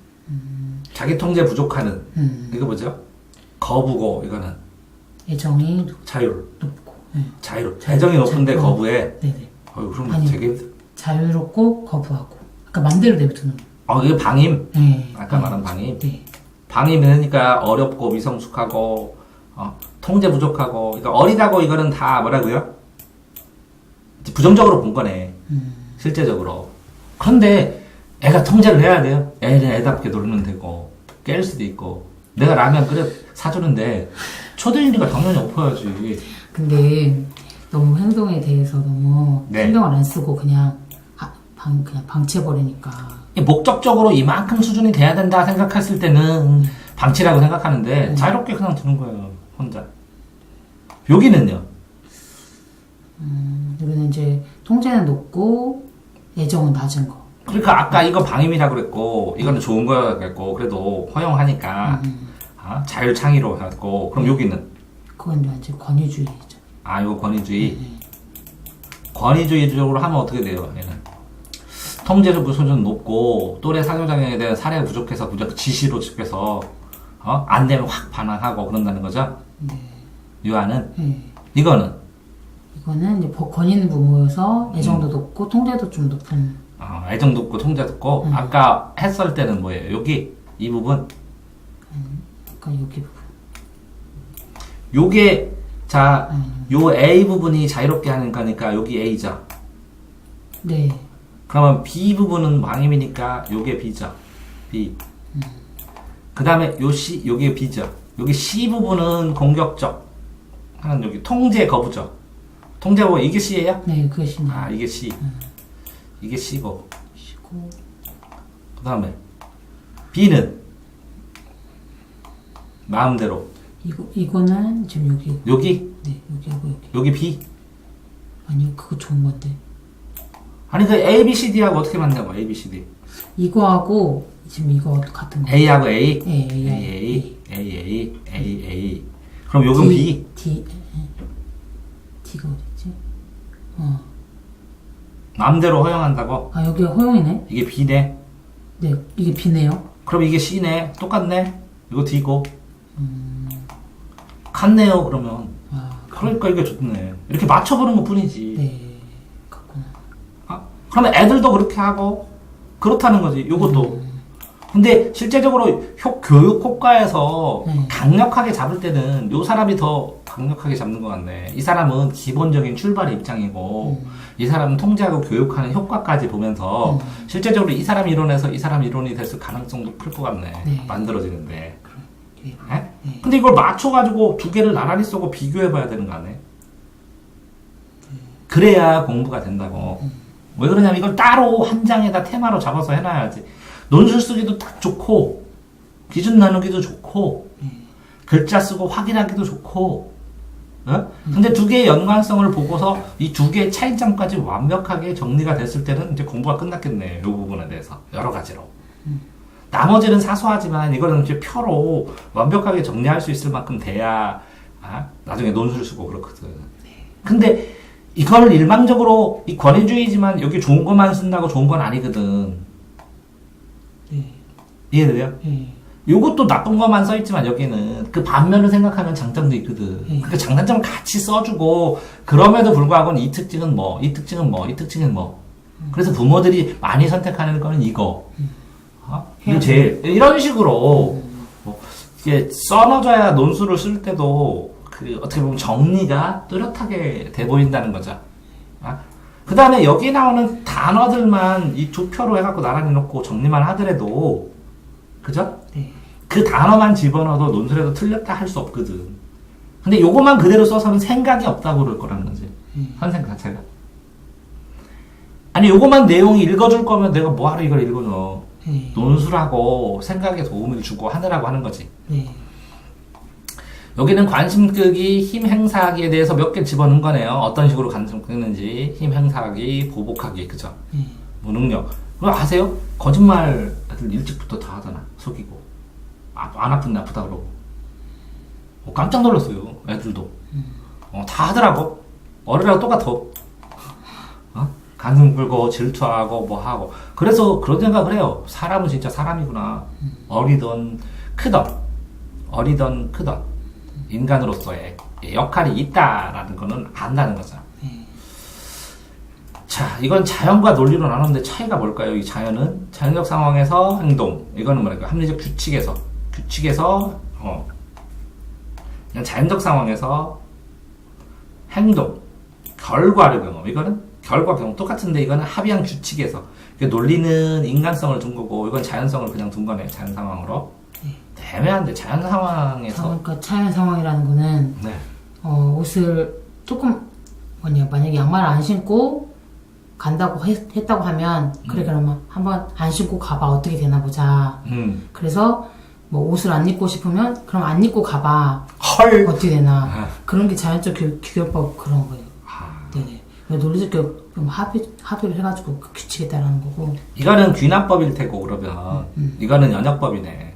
자기 통제 부족하는 이거 뭐죠? 거부고 이거는 애정이 자율. 높고. 네. 자율. 애정이 높은데 거부해. 네네. 그럼 아니, 되게 자유롭고 거부하고. 그러니까 맘대로 내뱉는 거. 이게 방임. 네. 아까 말한 방임. 네. 방임이니까 어렵고 미성숙하고 통제 부족하고 그러니까 어리다고 이거는 다 뭐라고요? 부정적으로 본 거네. 실제적으로. 그런데 애가 통제를 해야 돼요. 애는 애답게 놀면 되고 깰 수도 있고 내가 라면 끓여 사주는데 초대인이가 당연히 엎어야지. 근데 너무 행동에 대해서 너무 네. 신경을 안 쓰고 그냥 방치해버리니까. 목적적으로 이만큼 수준이 돼야 된다 생각했을 때는 방치라고 생각하는데 자유롭게 그냥 두는 거예요. 혼자. 여기는요? 여기는 이제 통제는 높고 애정은 낮은 거. 그러니까 아까 이거 방임이라고 그랬고 이거는 좋은 거라고 그랬고 그래도 허용하니까 자율 창의로 했고 그럼 여기는? 그건 완전 권위주의죠. 이거 권위주의. 권위주의적으로 하면 어떻게 돼요? 얘는 통제적 수준 높고 또래 상호작용에 대한 사례가 부족해서 무조건 지시로 집해서 안 되면 확 반항하고 그런다는 거죠? 네. 유아는? 네. 이거는? 이거는 이제 권위 있는 부모여서 애정도 높고 통제도 좀 높은. 애정 높고 통제 높고 아까 했을 때는 뭐예요? 여기 이 부분? 그러니까 여기 부분. 요게 요 A 부분이 자유롭게 하는 거니까 여기 A죠. 네. 그러면 B 부분은 방임이니까 요게 B죠. B. 그 다음에 요게 B죠. 여기 C 부분은 공격적. 하는 여기 통제 거부죠. 통제 거부 이게 C예요? 네, 그것이네. 이게 C. 이게 C고. 시고. 그 다음에 B는 마음대로. 이거는 지금 여기. 여기? 네, 여기하고 여기. 여기 B? 아니요, 그거 좋은 건데. 아니 그 A, B, C, D하고 어떻게 맞냐고 A, B, C, D. 이거하고 지금 이거 같은 거. A하고 A? 네, A. 그럼 요건 B? D가 어딨지? 마음대로 허용한다고? 여기가 허용이네? 이게 B네? 네, 이게 B네요. 그럼 이게 C네. 똑같네. 이거 D고. 같네요. 그러면. 그러니까 이게 좋네. 이렇게 맞춰보는 것 뿐이지. 네. 그렇구나. 아, 그러면 애들도 그렇게 하고 그렇다는 거지. 요것도. 근데 실제적으로 교육 효과에서 강력하게 잡을 때는 요 사람이 더 강력하게 잡는 것 같네. 이 사람은 기본적인 출발의 입장이고 이 사람은 통제하고 교육하는 효과까지 보면서 실제적으로 이 사람 이론에서 이 사람 이론이 됐을 가능성도 클 것 같네. 네. 만들어지는데. 네. 네? 근데 이걸 맞춰가지고 두 개를 나란히 쓰고 비교해봐야 되는 거 아니에요? 그래야 공부가 된다고. 왜 그러냐면 이걸 따로 한 장에다 테마로 잡아서 해놔야지. 논술 쓰기도 딱 좋고, 기준 나누기도 좋고, 글자 쓰고 확인하기도 좋고, 어? 근데 두 개의 연관성을 보고서 이 두 개의 차이점까지 완벽하게 정리가 됐을 때는 이제 공부가 끝났겠네. 이 부분에 대해서. 여러 가지로. 나머지는 사소하지만 이거는 이제 표로 완벽하게 정리할 수 있을 만큼 돼야, 나중에 논술 쓰고 그렇거든. 근데 이걸 일방적으로 이 권위주의지만 여기 좋은 것만 쓴다고 좋은 건 아니거든. 네. 이해돼요? 네. 요것도 나쁜 것만 써있지만 여기는 그 반면을 생각하면 장점도 있거든. 그 장단점을 같이 써주고 그럼에도 불구하고 이 특징은 뭐, 이 특징은 뭐, 이 특징은 뭐. 그래서 부모들이 많이 선택하는 거는 이거. 이거 제일 이런 식으로 뭐 이게 써놔줘야 논술을 쓸 때도 그 어떻게 보면 정리가 뚜렷하게 돼 보인다는 거죠. 그 다음에 여기 나오는 단어들만 이 두 표로 해갖고 나란히 놓고 정리만 하더라도, 그죠? 네. 그 단어만 집어넣어도 논술에도 틀렸다 할 수 없거든. 근데 요것만 그대로 써서는 생각이 없다고 그럴 거라는 거지. 선생 자체가. 아니, 요것만 내용이 읽어줄 거면 내가 뭐하러 이걸 읽어줘. 네. 논술하고 생각에 도움을 주고 하느라고 하는 거지. 네. 여기는 관심 끄기, 힘 행사하기에 대해서 몇 개 집어넣은 거네요. 어떤 식으로 관심 끄는지, 힘 행사하기, 보복하기, 그죠? 무능력. 그거 아세요? 거짓말 애들 일찍부터 다 하잖아. 속이고. 안 아픈데 아프다 그러고. 깜짝 놀랐어요. 애들도. 다 하더라고. 어른이랑 똑같아. 간승 불고 질투하고 뭐 하고. 그래서 그런 생각을 해요. 사람은 진짜 사람이구나. 어리던 크던 인간으로서의 역할이 있다라는 거는 안다는 거죠. 자, 이건 자연과 논리로 나누는데 차이가 뭘까요? 이 자연은 자연적 상황에서 행동, 이거는 뭐랄까 합리적 규칙에서 그냥 자연적 상황에서 행동, 결과를 경험. 이거는 결과 경험 똑같은데 이거는 합의한 규칙에서. 논리는 인간성을 둔 거고 이건 자연성을 그냥 둔 거네. 자연 상황으로. 애매한데 자연 상황에서. 그러니까 자연 상황이라는 거는 네. 옷을 조금 만약에 양말을 안 신고 간다고 했다고 하면 그래 그러면 한번 안 신고 가봐 어떻게 되나 보자. 그래서 뭐 옷을 안 입고 싶으면 그럼 안 입고 가봐. 헐. 어떻게 되나. 그런 게 자연적 규격법 그런 거예요. 네네. 논리적 교육 합의를 해가지고 그 규칙에 따르는 거고. 이거는 귀납법일 테고 그러면 이거는 연역법이네.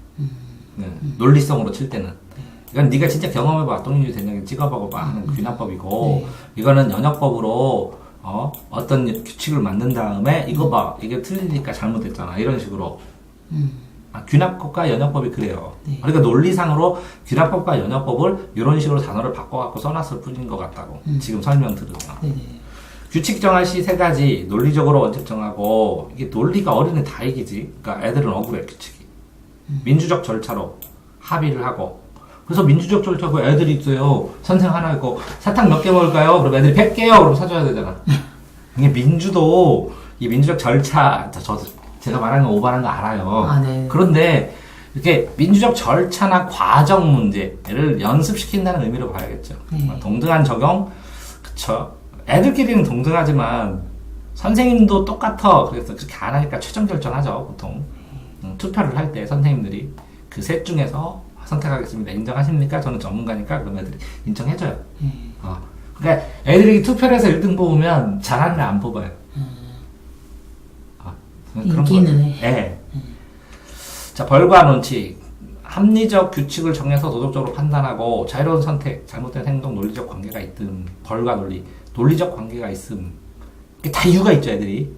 논리성으로 칠 때는. 이건 네가 진짜 경험해봐. 똥인지 된장이 찍어봐봐 하는 귀납법이고 이거는 연역법으로 어떤 규칙을 만든 다음에 이거 봐. 이게 틀리니까 잘못됐잖아. 이런 식으로. 귀납법과 연역법이 그래요. 그러니까 논리상으로 귀납법과 연역법을 이런 식으로 단어를 바꿔갖고 써놨을 뿐인 것 같다고. 지금 설명 들으면. 규칙 정할 시 세 가지. 논리적으로 원칙 정하고 이게 논리가 어린애 다 이기지. 그러니까 애들은 억울해 규칙이. 민주적 절차로 합의를 하고. 그래서 민주적 절차고 애들이 있어요. 선생 하나 있고 사탕 몇 개 먹을까요? 그럼 애들이 100개요. 그럼 사줘야 되잖아. 이게 민주도 이 민주적 절차 저도 제가 말하는 거 오버하는 거 알아요. 네. 그런데 이렇게 민주적 절차나 과정 문제를 연습시킨다는 의미로 봐야겠죠. 동등한 적용, 그쵸. 애들끼리는 동등하지만 선생님도 똑같아. 그래서 그렇게 안 하니까 최종 결정하죠, 보통. 투표를 할 때 선생님들이 그 셋 중에서 선택하겠습니다. 인정하십니까? 저는 전문가니까 그럼 애들이 인정해줘요. 그러니까 애들이 투표를 해서 1등 뽑으면 잘하는 애 안 뽑아요. 인기는 해. 네. 자, 벌과 논칙. 합리적 규칙을 정해서 도덕적으로 판단하고 자유로운 선택, 잘못된 행동, 논리적 관계가 있음. 벌과 논리. 논리적 관계가 있음. 다 이유가 있죠, 애들이.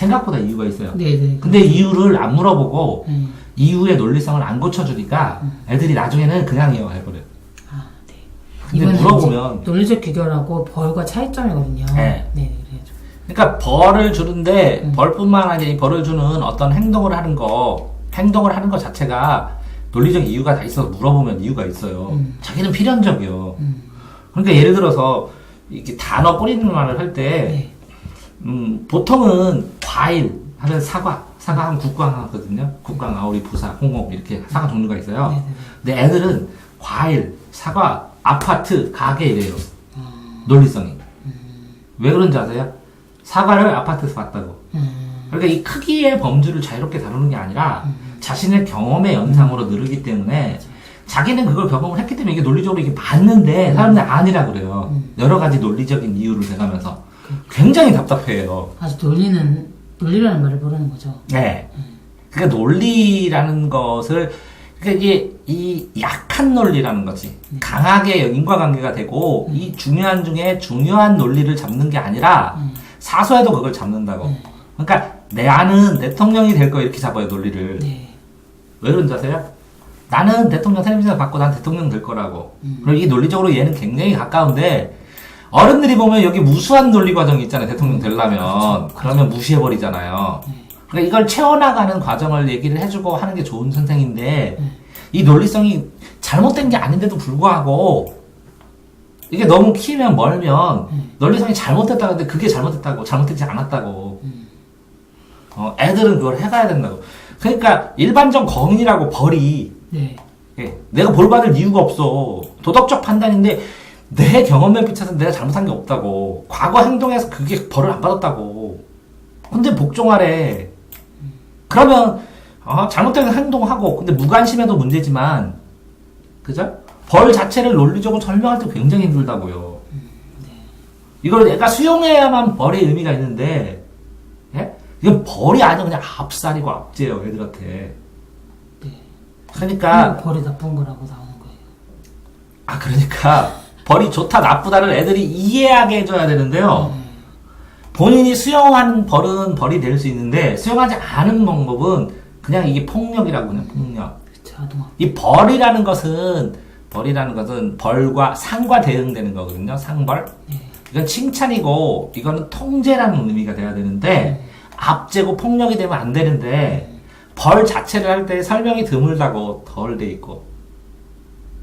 생각보다 이유가 있어요. 네네. 근데 이유를 안 물어보고 네. 이유의 논리성을 안 고쳐주니까 애들이 나중에는 그냥 해버려요. 아, 네. 근데 이거는 물어보면 이제 논리적 귀결하고 벌과 차이점이거든요. 네. 네, 그래야죠. 그러니까 벌을 주는데 벌뿐만 아니라 이 벌을 주는 어떤 행동을 하는 거 자체가 논리적 이유가 다 있어서 물어보면 이유가 있어요. 자기는 필연적이요. 그러니까 예를 들어서 이렇게 단어 뿌리는 말을 할 때 네. 보통은 과일 하면 사과 하면 국광 하거든요. 국광, 아오리, 부사, 홍옥 이렇게 사과 종류가 있어요. 네네네. 근데 애들은 과일, 사과, 아파트, 가게 이래요. 논리성이. 왜 그런지 아세요? 사과를 아파트에서 봤다고. 그러니까 이 크기의 범주를 자유롭게 다루는 게 아니라 자신의 경험의 연상으로 늘기 때문에 자기는 그걸 경험을 했기 때문에 이게 논리적으로 이게 맞는데 사람들은 아니라 그래요. 여러 가지 논리적인 이유를 대가면서 굉장히 답답해요. 아주 논리라는 말을 모르는 거죠. 네. 그러니까 논리라는 것을 그러니까 이게 이 약한 논리라는 거지. 강하게 인과관계가 되고 이 중요한 중에 중요한 논리를 잡는 게 아니라 사소해도 그걸 잡는다고. 그러니까 나는 대통령이 될 거 이렇게 잡아요 논리를. 네. 왜 그런지 아세요? 나는 대통령 텔레비전 받고 난 대통령 될 거라고. 그리고 이게 논리적으로 얘는 굉장히 가까운데 어른들이 보면 여기 무수한 논리 과정이 있잖아요. 대통령 되려면. 그러면 무시해버리잖아요. 그러니까 이걸 채워나가는 과정을 얘기를 해주고 하는 게 좋은 선생인데 이 논리성이 잘못된 게 아닌데도 불구하고 이게 너무 키면 멀면 논리성이 잘못됐다고 하는데 그게 잘못됐다고 잘못되지 않았다고 애들은 그걸 해가야 된다고. 그러니까 일반적 공인이라고 벌이 네. 예, 내가 벌 받을 이유가 없어. 도덕적 판단인데 내 경험에 비춰서 내가 잘못한 게 없다고. 과거 행동에서 그게 벌을 안 받았다고. 근데 복종하래. 그러면 잘못된 행동하고 근데 무관심해도 문제지만 그죠? 벌 자체를 논리적으로 설명할 때 굉장히 힘들다고요. 이걸 내가 수용해야만 벌의 의미가 있는데 예? 이건 벌이 아니라 그냥 압살이고 압제예요 애들한테. 그러니까 벌이 나쁜 거라고 나오는 거예요. 그러니까 벌이 좋다 나쁘다를 애들이 이해하게 해줘야 되는데요. 본인이 수용하는 벌은 벌이 될 수 있는데 수용하지 않은 방법은 그냥 이게 폭력이라고 그냥 폭력. 그쵸, 이 벌이라는 것은 벌과 상과 대응되는 거거든요. 상벌. 이건 칭찬이고 이거는 통제라는 의미가 돼야 되는데 압제고 폭력이 되면 안 되는데 벌 자체를 할 때 설명이 드물다고 덜 돼 있고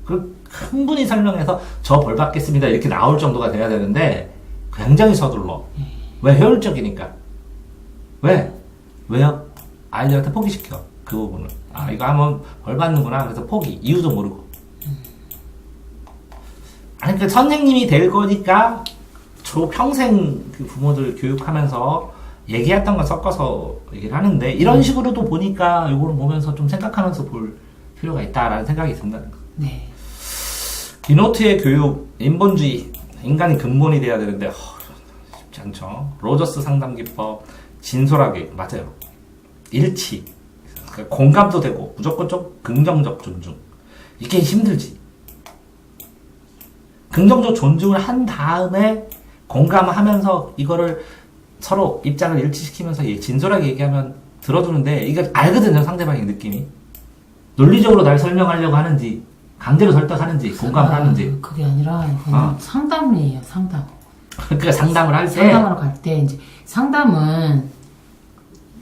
그 충분히 설명해서 저 벌 받겠습니다 이렇게 나올 정도가 돼야 되는데 굉장히 서둘러. 왜? 효율적이니까. 왜요? 아이들한테 포기시켜 그 부분을. 이거 하면 벌 받는구나 그래서 포기. 이유도 모르고. 그러니까 선생님이 될 거니까 평생 그 부모들 교육하면서 얘기했던 거 섞어서 얘기를 하는데 이런 식으로도 보니까 이거를 보면서 좀 생각하면서 볼 필요가 있다라는 생각이 듭니다. 네. 디노트의 교육, 인본주의, 인간이 근본이 돼야 되는데 쉽지 않죠. 로저스 상담기법, 진솔하게 맞아요. 일치, 그러니까 공감도 되고 무조건적 긍정적 존중. 이게 힘들지. 긍정적 존중을 한 다음에 공감하면서 이거를 서로 입장을 일치시키면서 진솔하게 얘기하면 들어주는데 이게 알거든요 상대방의 느낌이. 논리적으로 날 설명하려고 하는지 강제로 설득하는지 공감을 하는지. 그게 아니라 이거는 상담이에요. 상담. 그러니까 상담을 할 때 상담하러 갈 때 이제 상담은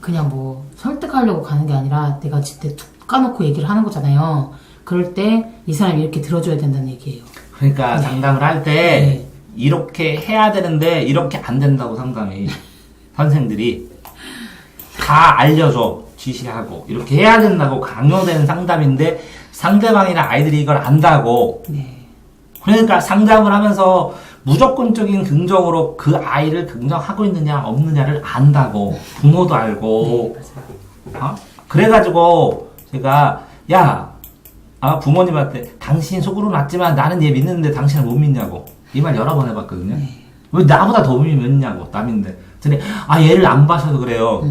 그냥 뭐 설득하려고 가는 게 아니라 내가 진짜 툭 까놓고 얘기를 하는 거잖아요. 그럴 때 이 사람이 이렇게 들어줘야 된다는 얘기예요. 그러니까 네. 상담을 할 때 이렇게 해야 되는데 이렇게 안 된다고 상담이 선생들이 다 알려줘 지시하고 이렇게 해야 된다고 강요되는 상담인데 상대방이나 아이들이 이걸 안다고. 그러니까 상담을 하면서 무조건적인 긍정으로 그 아이를 긍정하고 있느냐 없느냐를 안다고. 부모도 알고. 그래가지고 제가 부모님한테 당신 속으로 놨지만 나는 얘 믿는데 당신을 못 믿냐고 이 말 여러 번 해봤거든요. 왜 나보다 더 믿냐고 남인데. 그랬더니 얘를 안 봐서도 그래요.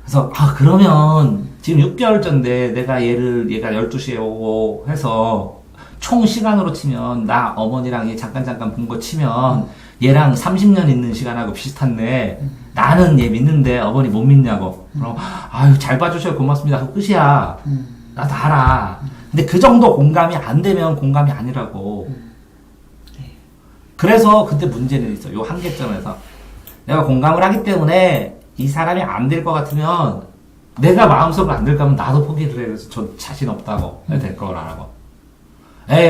그래서 그러면 지금 6개월째인데 내가 얘가 12시에 오고 해서 총 시간으로 치면 나 어머니랑 얘 잠깐 본 거 치면 얘랑 30년 있는 시간하고 비슷한데 나는 얘 믿는데 어머니 못 믿냐고. 그럼 아유 잘 봐주셔서 고맙습니다 하고 끝이야. 나도 알아. 근데 그 정도 공감이 안 되면 공감이 아니라고. 그래서 그때 문제는 있어. 요 한계점에서 내가 공감을 하기 때문에 이 사람이 안 될 것 같으면 내가 마음속으로 안 될 거면 나도 포기를 해. 그래서 저 자신 없다고. 될 거라고.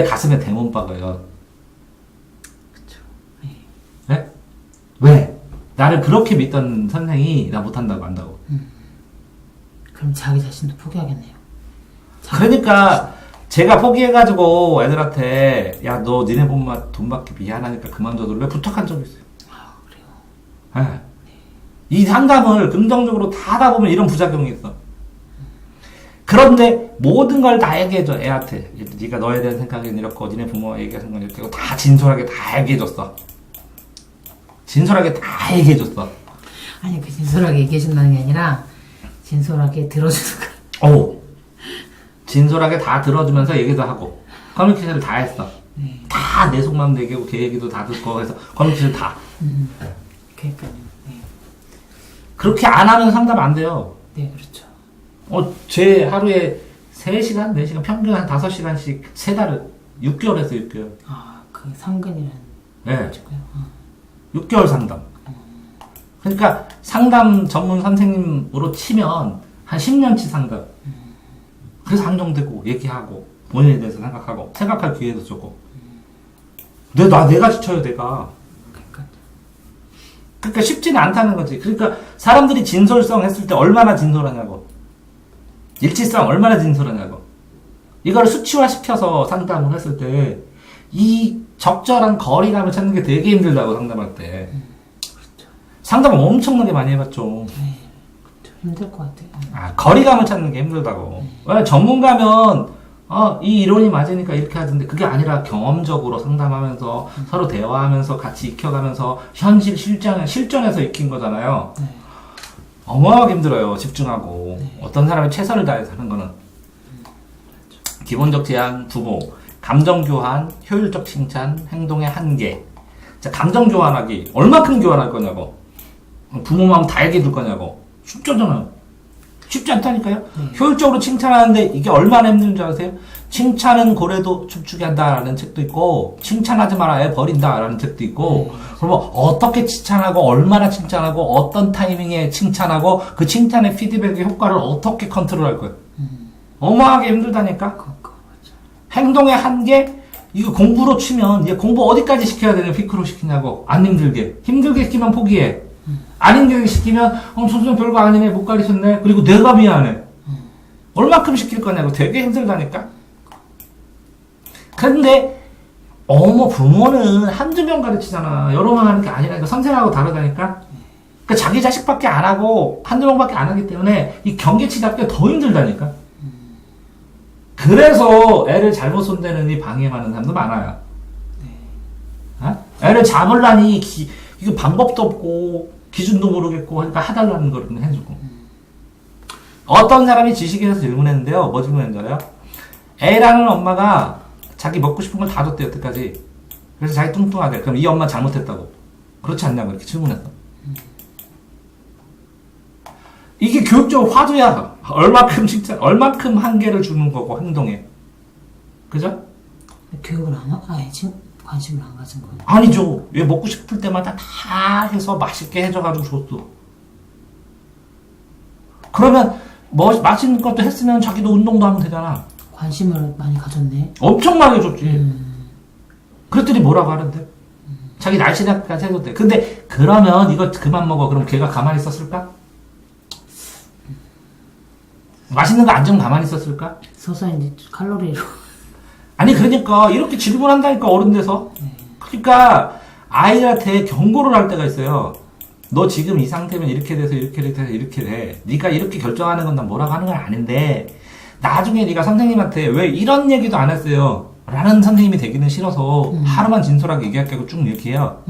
가슴에 대못 박아요. 그쵸. 네? 왜? 나를 그렇게 믿던 선생이 나 못한다고 한다고. 그럼 자기 자신도 포기하겠네요. 그러니까 제가 포기해가지고 애들한테 야 너 니네 돈 받기 미안하니까 그만둬둘래? 부탁한 적이 있어요. 아 그래요? 네. 이 상담을 긍정적으로 다 하다 보면 이런 부작용이 있어. 그런데 모든 걸 다 얘기해줘 애한테. 네가 너에 대한 생각은 이렇고 니네 부모가 얘기한 생각은 이렇게 하고 다 진솔하게 다 얘기해줬어. 진솔하게 다 얘기해줬어. 아니 그 진솔하게 얘기해준다는 게 아니라 진솔하게 들어주는 거. 오. 진솔하게 다 들어주면서 얘기도 하고 커뮤니케이션을 다 했어. 다 내 속마음도 얘기하고 걔 얘기도 다 듣고 해서 커뮤니케이션 다. 그러니까요. 네. 그렇게 안 하면 상담 안 돼요. 네 그렇죠. 제 하루에 3시간, 4시간, 평균 한 5시간씩 3달을 6개월 했어요, 6개월. 그 상근이라는 네. 거고요. 6개월 상담. 그러니까 상담 전문 선생님으로 치면 한 10년치 상담. 그래서 안정되고 얘기하고 본인에 대해서 생각할 기회도 주고. 내가 지쳐요, 내가. 그러니까 쉽지는 않다는 거지. 그러니까 사람들이 진솔성 했을 때 얼마나 진솔하냐고. 일치성 얼마나 진솔하냐고. 이걸 수치화시켜서 상담을 했을 때 이 적절한 거리감을 찾는 게 되게 힘들다고 상담할 때. 그렇죠. 상담을 엄청나게 많이 해봤죠. 네. 그렇죠. 힘들 것 같아요. 거리감을 찾는 게 힘들다고. 왜 전문가면 이 이론이 맞으니까 이렇게 하던데 그게 아니라 경험적으로 상담하면서 서로 대화하면서 같이 익혀가면서 실전에서 익힌 거잖아요. 네. 어마어마하게 힘들어요. 집중하고. 네. 어떤 사람이 최선을 다해서 하는 거는. 기본적 제한, 부모, 감정 교환, 효율적 칭찬, 행동의 한계. 자, 감정 교환하기. 얼마큼 교환할 거냐고. 부모 마음 다 얘기해 줄 거냐고. 쉽잖아요. 쉽지 않다니까요. 효율적으로 칭찬하는데 이게 얼마나 힘든 줄 아세요? 칭찬은 고래도 춤추게 한다라는 책도 있고 칭찬하지 마라 애 버린다라는 책도 있고 그러면 어떻게 칭찬하고 얼마나 칭찬하고 어떤 타이밍에 칭찬하고 그 칭찬의 피드백의 효과를 어떻게 컨트롤할 거예요. 어마하게 힘들다니까. 행동의 한계 이거 공부로 치면 얘 공부 어디까지 시켜야 되냐 피크로 시키냐고. 안 힘들게 시키면 포기해. 안 힘들게 시키면 선생님 별거 아니네 못 가르쳤네 그리고 내가 미안해. 얼마큼 시킬 거냐고. 되게 힘들다니까. 근데 부모는 한두 명 가르치잖아. 여러 명 하는 게 아니라니까. 선생님하고 다르다니까. 그러니까 자기 자식밖에 안 하고 한두 명밖에 안 하기 때문에 이 경계치답게 더 힘들다니까. 그래서 애를 잘못 손대느니 방해하는 사람도 많아요. 애를 잡으려니 이거 방법도 없고 기준도 모르겠고 하니까 해달라는 거를 해주고. 어떤 사람이 지식인에서 질문했는데요. 뭐 질문했는지 알아요? 애라는 엄마가 자기 먹고 싶은 걸 다 줬대 여태까지. 그래서 자기 뚱뚱하대. 그럼 이 엄마 잘못했다고. 그렇지 않냐고 이렇게 질문했어. 이게 교육적으로 화두야. 얼만큼 한계를 주는 거고 행동에. 그죠? 교육을 안 하고 지금 관심을 안 가진 거예요. 아니죠. 왜 먹고 싶을 때마다 다 해서 맛있게 해줘가지고 줬어. 그러면 맛있는 것도 했으면 자기도 운동도 하면 되잖아. 관심을 많이 가졌네. 엄청 많이 줬지. 그랬더니 뭐라고 하는데? 자기 날씬하게까지 해줬대. 근데 그러면 이거 그만 먹어. 그럼 걔가 가만히 있었을까? 맛있는 거 안 주면 가만히 있었을까? 서서 이제 칼로리로. 아니 그러니까 이렇게 질문한다니까 어른 돼서. 그러니까 아이들한테 경고를 할 때가 있어요. 너 지금 이 상태면 이렇게 돼서 이렇게 돼. 네가 이렇게 결정하는 건 난 뭐라고 하는 건 아닌데 나중에 네가 선생님한테 왜 이런 얘기도 안 했어요? 라는 선생님이 되기는 싫어서 하루만 진솔하게 얘기할게 하고 쭉 이렇게 해요.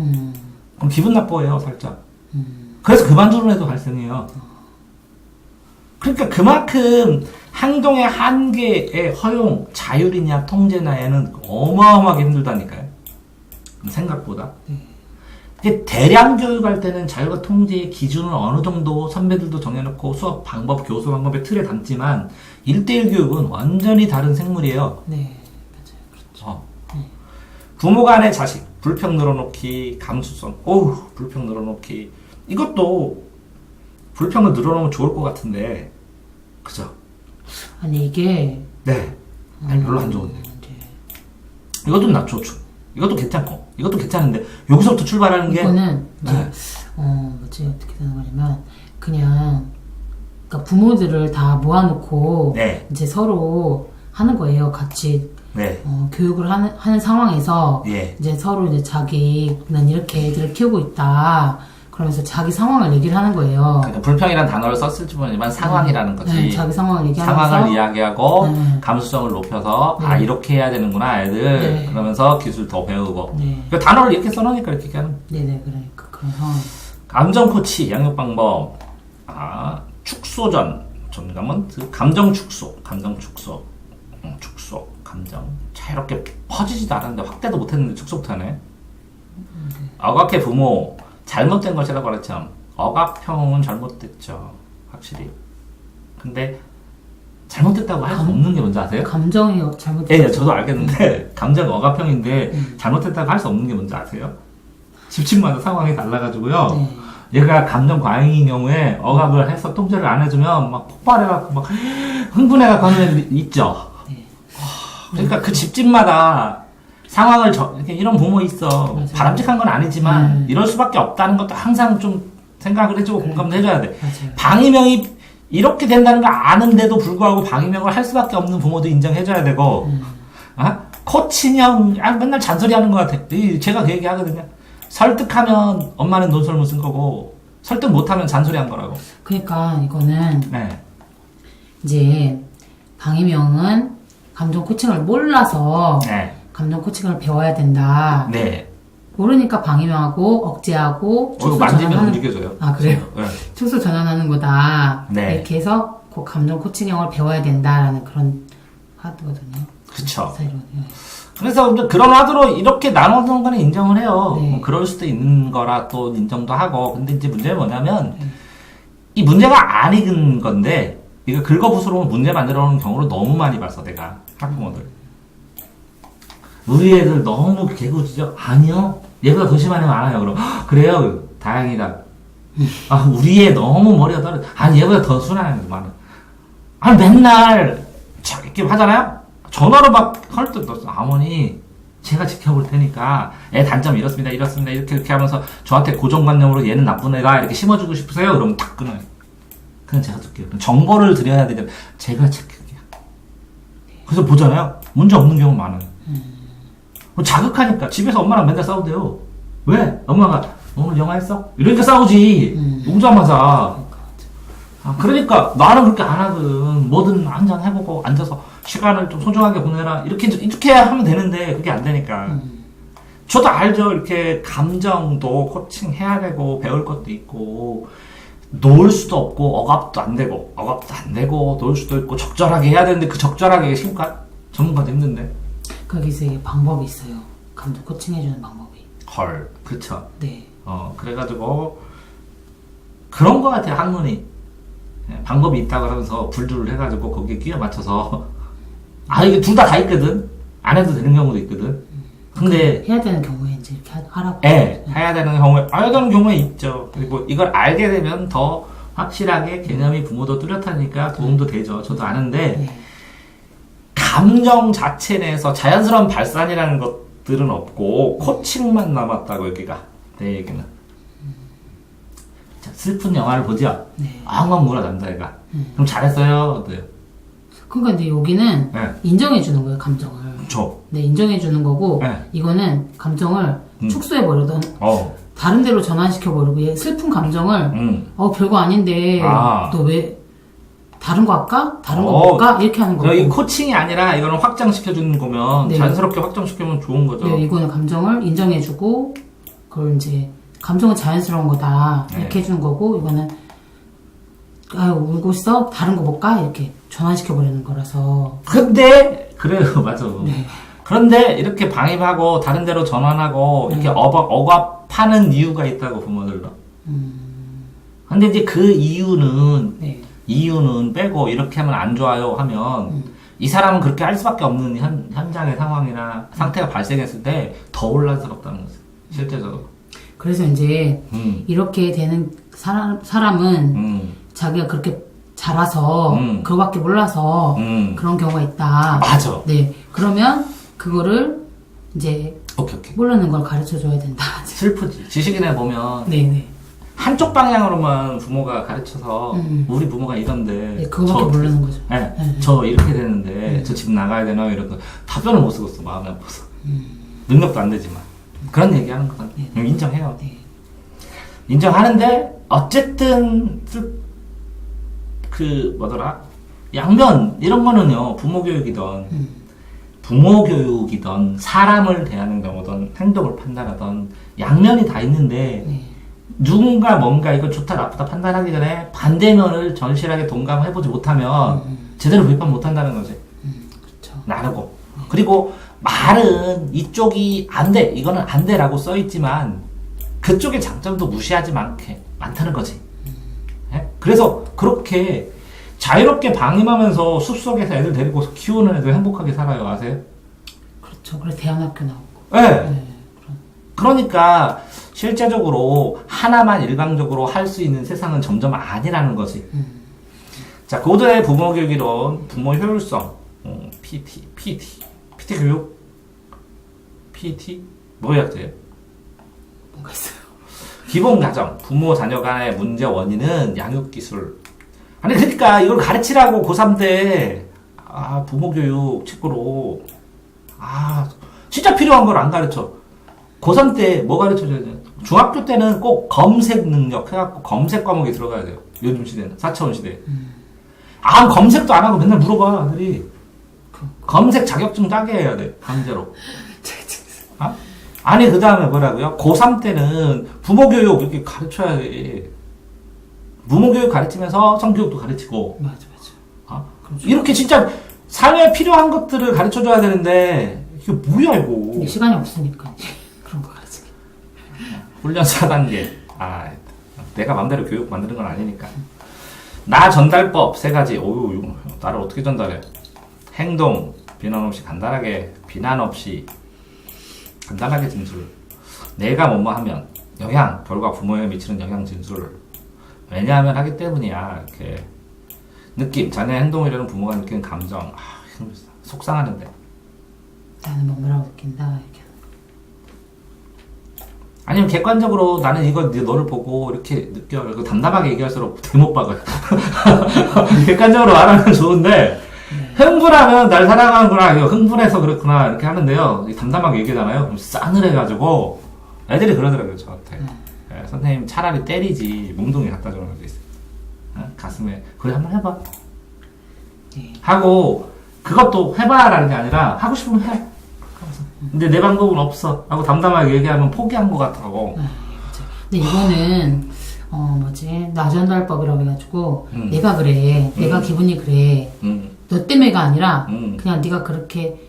그럼 기분 나빠해요 살짝. 그래서 그만두는 애도 발생해요. 그러니까 그만큼 행동의 한계의 허용, 자율이냐 통제냐에는 어마어마하게 힘들다니까요. 생각보다. 이게 대량 교육할 때는 자율과 통제의 기준을 어느 정도 선배들도 정해놓고 수업 방법, 교수 방법의 틀에 담지만 1대1 교육은 완전히 다른 생물이에요. 네, 맞아요. 그렇죠. 부모 간의 자식, 불평 늘어놓기, 감수성, 불평 늘어놓기. 이것도 불평을 늘어놓으면 좋을 것 같은데, 그죠? 아니, 이게. 네. 아니, 별로 안 좋은데. 이것도 이것도 괜찮고, 이것도 괜찮은데, 여기서부터 출발하는 게. 이거는, 이제, 뭐지, 어떻게 되는 거냐면, 그냥, 그러니까 부모들을 다 모아놓고, 네. 이제 서로 하는 거예요. 같이. 네. 교육을 하는 상황에서, 예. 이제 서로 이제 자기는 이렇게 애들을 키우고 있다. 그러면서 자기 상황을 얘기를 하는 거예요. 그러니까 불평이라는 단어를 썼을지 모르지만 상황이라는 거지. 네, 자기 상황을 얘기하면서. 상황을 이야기하고, 네. 감수성을 높여서, 네. 이렇게 해야 되는구나, 애들. 네. 그러면서 기술 더 배우고. 네. 그 단어를 이렇게 써놓으니까 이렇게 하는. 네네, 그러니까 그런 상황. 감정 코치, 양육 방법. 축소전. 전감은 감정 축소. 축소. 감정. 자유롭게 퍼지지도 않았는데, 확대도 못했는데, 축소부터 하네. 억압해 부모. 잘못된 것이라고 그랬죠. 억압형은 잘못됐죠. 확실히. 근데, 잘못됐다고 할 수 없는 게 뭔지 아세요? 감정이 잘못됐죠. 예, 저도 알겠는데, 감정 억압형인데, 잘못됐다고 할 수 없는 게 뭔지 아세요? 집집마다 상황이 달라가지고요. 네. 얘가 감정 과잉인 경우에 억압을 해서 통제를 안 해주면 막 폭발해갖고 막 흥분해갖고 하는 애들이 있죠. 네. 그러니까 그 집집마다 상황을 이렇게 이런 부모 있어. 맞아요. 바람직한 건 아니지만 이럴 수밖에 없다는 것도 항상 좀 생각을 해주고 공감도 해줘야 돼. 맞아요. 방위명이 이렇게 된다는 걸 아는데도 불구하고 방위명을 할 수밖에 없는 부모도 인정해줘야 되고, 코치형, 맨날 잔소리하는 것 같아. 제가 그 얘기 하거든요. 설득하면 엄마는 논설문 쓴 거고, 설득 못하면 잔소리한 거라고. 그러니까 이거는 네. 이제 방위명은 감정 코칭을 몰라서 네. 감정 코칭을 배워야 된다. 네. 모르니까 방위명하고 억제하고 이거 축소 만지면 전환하는. 움직여져요. 아, 그래요? 네. 축소 전환하는 거다. 네. 이렇게 해서 그 감정 코칭형을 배워야 된다라는 그런 하드거든요. 그쵸. 사이로. 네. 그래서 그런 화두로 이렇게 나눠놓은 거는 인정을 해요. 네. 뭐 그럴 수도 있는 거라 또 인정도 하고. 근데 이제 문제는 뭐냐면, 이 문제가 안 익은 건데, 이거 긁어부스러워 문제 만들어 놓은 경우를 너무 많이 봤어, 내가. 학부모들. 우리 애들 너무 개구지죠? 아니요. 얘보다 더 심한 애 많아요. 그럼, 그래요. 다행이다. 우리 애 너무 머리가 떨어져. 아니, 얘보다 더 순한 애들 많아. 맨날, 이렇게 하잖아요? 전화로 막 할 때 넣었어. 어머니, 제가 지켜볼 테니까 애 단점 이렇습니다. 이렇게 하면서 저한테 고정관념으로 얘는 나쁜 애다 이렇게 심어주고 싶으세요? 그러면 탁 끊어요. 그냥 제가 듣게요. 정보를 드려야 되잖아요. 제가 지킬게요. 그래서 보잖아요. 문제 없는 경우 많아요. 자극하니까 집에서 엄마랑 맨날 싸우대요. 왜? 엄마가 오늘 영화 했어? 이러니까 싸우지. 용서하면서. 그러니까 나는 그렇게 안 하거든. 뭐든 한잔 해보고 앉아서 시간을 좀 소중하게 보내라. 이렇게 하면 되는데 그게 안 되니까. 저도 알죠. 이렇게 감정도 코칭해야 되고 배울 것도 있고 놓을 수도 없고 억압도 안 되고 놓을 수도 있고 적절하게 해야 되는데 그 적절하게 전문가도 힘든데. 거기서 이게 방법이 있어요. 감정 코칭해주는 방법이. 헐, 그쵸. 네. 그래가지고 그런 거 같아요. 학문이 방법이 있다고 하면서 불주를 해가지고 거기에 끼워 맞춰서 이게 둘 다 있거든. 안 해도 되는 경우도 있거든. 근데 해야 되는 경우에 이제 이렇게 하라고. 해야 되는 경우에 있죠. 그리고 이걸 알게 되면 더 확실하게 개념이 부모도 뚜렷하니까 도움도 되죠. 저도 아는데 네. 감정 자체 내에서 자연스러운 발산이라는 것들은 없고 코칭만 남았다고 여기가 내 얘기는. 자, 슬픈 영화를 보죠. 네. 엉엉 울어 남자애가. 그럼 잘했어요. 네. 그러니까 근데 여기는 네. 인정해주는 거예요, 감정을. 네. 인정해주는 거고, 네. 이거는 감정을 축소해버려. 다른 데로 전환시켜버리고, 얘 슬픈 감정을, 별거 아닌데, 너 왜, 다른 거 할까? 다른 거 볼까? 이렇게 하는 거고. 이 코칭이 아니라 이거는 확장시켜주는 거면, 네. 자연스럽게 확장시키면 좋은 거죠. 네, 이거는 감정을 인정해주고, 그걸 이제, 감정은 자연스러운 거다. 네. 이렇게 해주는 거고, 이거는, 울고 있어? 다른 거 볼까? 이렇게 전환시켜버리는 거라서. 근데, 그래요, 맞아. 네. 그런데 이렇게 방임하고 다른 데로 전환하고 이렇게 억압하는 이유가 있다고 부모들도. 근데 이제 그 이유는 네. 이유는 빼고 이렇게 하면 안 좋아요 하면 이 사람은 그렇게 할 수밖에 없는 현장의 상황이나 상태가 발생했을 때 더 혼란스럽다는 거죠. 실제적으로. 그래서 이제 이렇게 되는 사람은 자기가 그렇게 자라서 그거밖에 몰라서 그런 경우가 있다. 맞아. 네. 그러면 그거를 이제 오케이. 모르는 걸 가르쳐 줘야 된다. 슬프지. 지식인에 보면 네네. 한쪽 방향으로만 부모가 가르쳐서 우리 부모가 이런데 네, 그거밖에 모르는 거죠. 네, 저 이렇게 되는데 저 집 나가야 되나 이런 거 답변을 못 쓰겠어. 마음이 아파서. 능력도 안 되지만 그런 얘기하는 거는 인정해요. 네. 인정하는데 어쨌든 그 뭐더라 양면 이런 거는요 부모 교육이든 사람을 대하는 경우든 행동을 판단하든 양면이 다 있는데 네. 누군가 뭔가 이거 좋다 나쁘다 판단하기 전에 반대면을 절실하게 동감해보지 못하면 제대로 비판 못한다는 거지. 그렇죠. 나르고. 그리고 말은 이쪽이 안 돼, 이거는 안 돼라고 써있지만 그쪽의 장점도 무시하지 많다는 거지. 예? 그래서 그렇게 자유롭게 방임하면서 숲속에서 애들 데리고 키우는 애들 행복하게 살아요. 아세요? 그렇죠. 그래서 대안학교 나오고. 네. 네. 그러니까 실제적으로 하나만 일방적으로 할 수 있는 세상은 점점 아니라는 거지. 자, 고도의 부모 교육이론, 부모 효율성, PT 교육? PT? 뭐의 학자예요? 뭔가 있어요. 기본 가정, 부모 자녀 간의 문제 원인은 양육 기술. 아니, 그러니까 이걸 가르치라고 고3 때, 부모 교육 책으로, 진짜 필요한 걸 안 가르쳐. 고3 때 뭐 가르쳐줘야 돼? 중학교 때는 꼭 검색 능력 해갖고 검색 과목이 들어가야 돼요. 요즘 시대는. 4차원 시대에. 검색도 안 하고 맨날 물어봐, 아들이. 검색 자격증 따게 해야 돼. 강제로. 아니, 그 다음에 뭐라고요? 고3 때는 부모 교육 이렇게 가르쳐야 돼. 부모 교육 가르치면서 성교육도 가르치고. 맞아. 그렇죠. 이렇게 진짜 삶에 필요한 것들을 가르쳐줘야 되는데, 이게 뭐야, 이거. 시간이 없으니까. 그런 거 가르치기. 훈련 4단계. 내가 맘대로 교육 만드는 건 아니니까. 나 전달법 3가지. 오유, 나를 어떻게 전달해? 행동, 비난 없이 간단하게, 비난 없이 간단하게 진술. 내가 뭐뭐 하면 영향, 결과 부모에게 미치는 영향 진술. 왜냐하면 하기 때문이야. 이렇게 느낌, 자녀의 행동을 이루는 부모가 느끼는 감정. 속상하는데. 나는 뭐라고 느낀다. 이렇게. 아니면 객관적으로 나는 이거 너를 보고 이렇게 느껴. 이거 담담하게 얘기할수록 대못 박아요. 객관적으로 말하면 좋은데 흥분하면 날 사랑하는구나. 이거 흥분해서 그렇구나. 이렇게 하는데요. 담담하게 얘기하잖아요. 그럼 싸늘해가지고 애들이 그러더라고요. 저한테. 선생님 차라리 때리지 몽둥이 갖다 주는 것도 있어요. 가슴에. 그래 한번 해봐. 하고 그것도 해봐라는 게 아니라 하고 싶으면 해. 근데 내 방법은 없어 하고 담담하게 얘기하면 포기한 것 같다고. 근데 이거는 나전달법이라고 해가지고 내가 그래, 내가 기분이 그래, 너 때문에가 아니라 그냥 네가 그렇게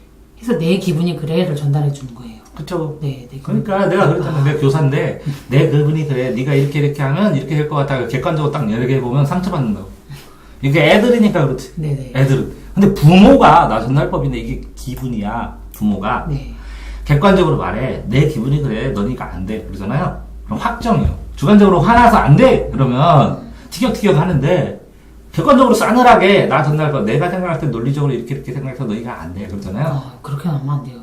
해서 내 기분이 그래를 전달해 주는 거예요. 그쵸. 네. 그러니까 내가 그랬잖아. 내가 교사인데 내 기분이 그래. 네가 이렇게 하면 이렇게 될 것 같다. 객관적으로 딱 얘기해보면 상처받는다고. 이게 애들이니까 그렇지. 네네. 애들은. 근데 부모가 나 전달법인데 이게 기분이야. 부모가. 네. 객관적으로 말해. 내 기분이 그래. 너니까 안 돼. 그러잖아요. 그럼 확정이요. 주관적으로 화나서 안 돼. 그러면 티격티격 하는데 객관적으로 싸늘하게 나 전달법 내가 생각할 때 논리적으로 이렇게 생각해서 너희가 안 돼. 그러잖아요. 그렇게 하면 안 돼요.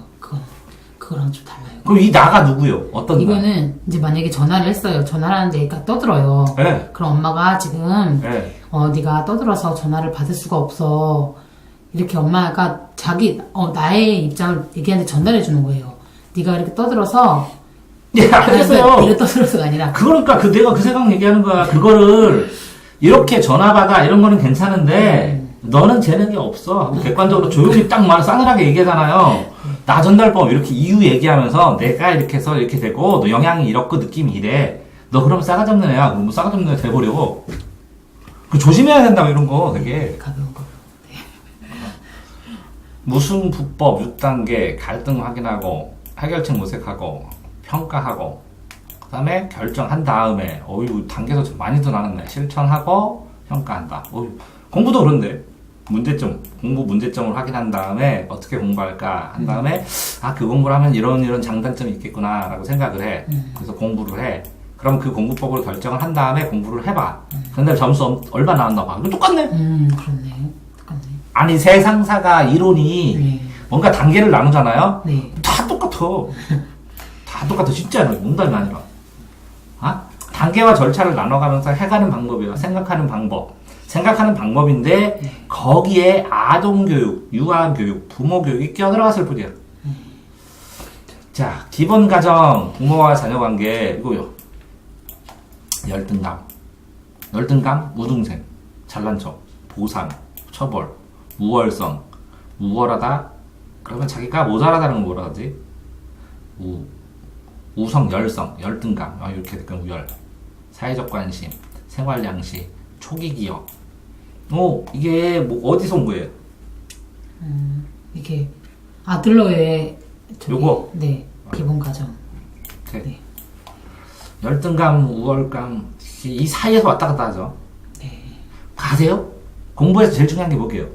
그거랑 좀 달라요. 그럼 이 나가 누구요? 어떤 이거는 이제 만약에 전화를 했어요. 전화를 하는데 얘가 떠들어요. 네. 그럼 엄마가 지금 네. 네가 떠들어서 전화를 받을 수가 없어. 이렇게 엄마가 나의 입장을 얘기하는데 전달해 주는 거예요. 네가 이렇게 떠들어서 알겠어요. 네가 떠들어서가 아니라 그러니까 내가 그 생각 얘기하는 거야. 그거를 이렇게 전화 받아 이런 거는 괜찮은데 너는 재능이 없어. 객관적으로 조용히 딱 말 싸늘하게 얘기하잖아요. 나 전달법 이렇게 이유 얘기하면서 내가 이렇게 해서 이렇게 되고 너 영향이 이렇고 느낌이 이래. 너 그러면 싸가지 없는 애야. 그럼 싸가지 없는 애 돼버려. 조심해야 된다고 이런 거 되게. 가벼운 거. 무슨 부법 6단계 갈등 확인하고 해결책 모색하고 평가하고 그 다음에 결정한 다음에 어휴 단계도 좀 많이 더 나눴네. 실천하고 평가한다. 어휴, 공부도 그런데 공부 문제점을 확인한 다음에 어떻게 공부할까 한 다음에 그 공부를 하면 이런 장단점이 있겠구나 라고 생각을 해. 그래서 공부를 해. 그럼 그 공부법을 결정을 한 다음에 공부를 해봐. 근데 점수 얼마 나왔나 봐. 이건 똑같네. 그렇네. 똑같네. 아니 세상사가 이론이 네. 뭔가 단계를 나누잖아요. 네. 다 똑같아. 다 똑같아. 진짜로 농담이 아니라. 단계와 절차를 나눠가면서 해가는 방법이야. 생각하는 방법. 생각하는 방법인데 거기에 아동교육, 유아교육, 부모교육이 끼어들어갔을 뿐이야. 자, 기본 가정, 부모와 자녀관계 이거요. 열등감, 우등생, 잘난 척, 보상, 처벌, 우월성, 우월하다. 그러면 자기가 모자라다는 건 뭐라 하지? 우성, 열성, 열등감, 이렇게 될까 우열, 사회적 관심, 생활 양식, 초기 기억. 이게 뭐 어디서 온 거예요? 이게 아들러의 요거? 네, 기본 가정. 네. 열등감, 우월감 이 사이에서 왔다 갔다 하죠. 네. 가세요? 공부에서 제일 중요한 게 뭐게요?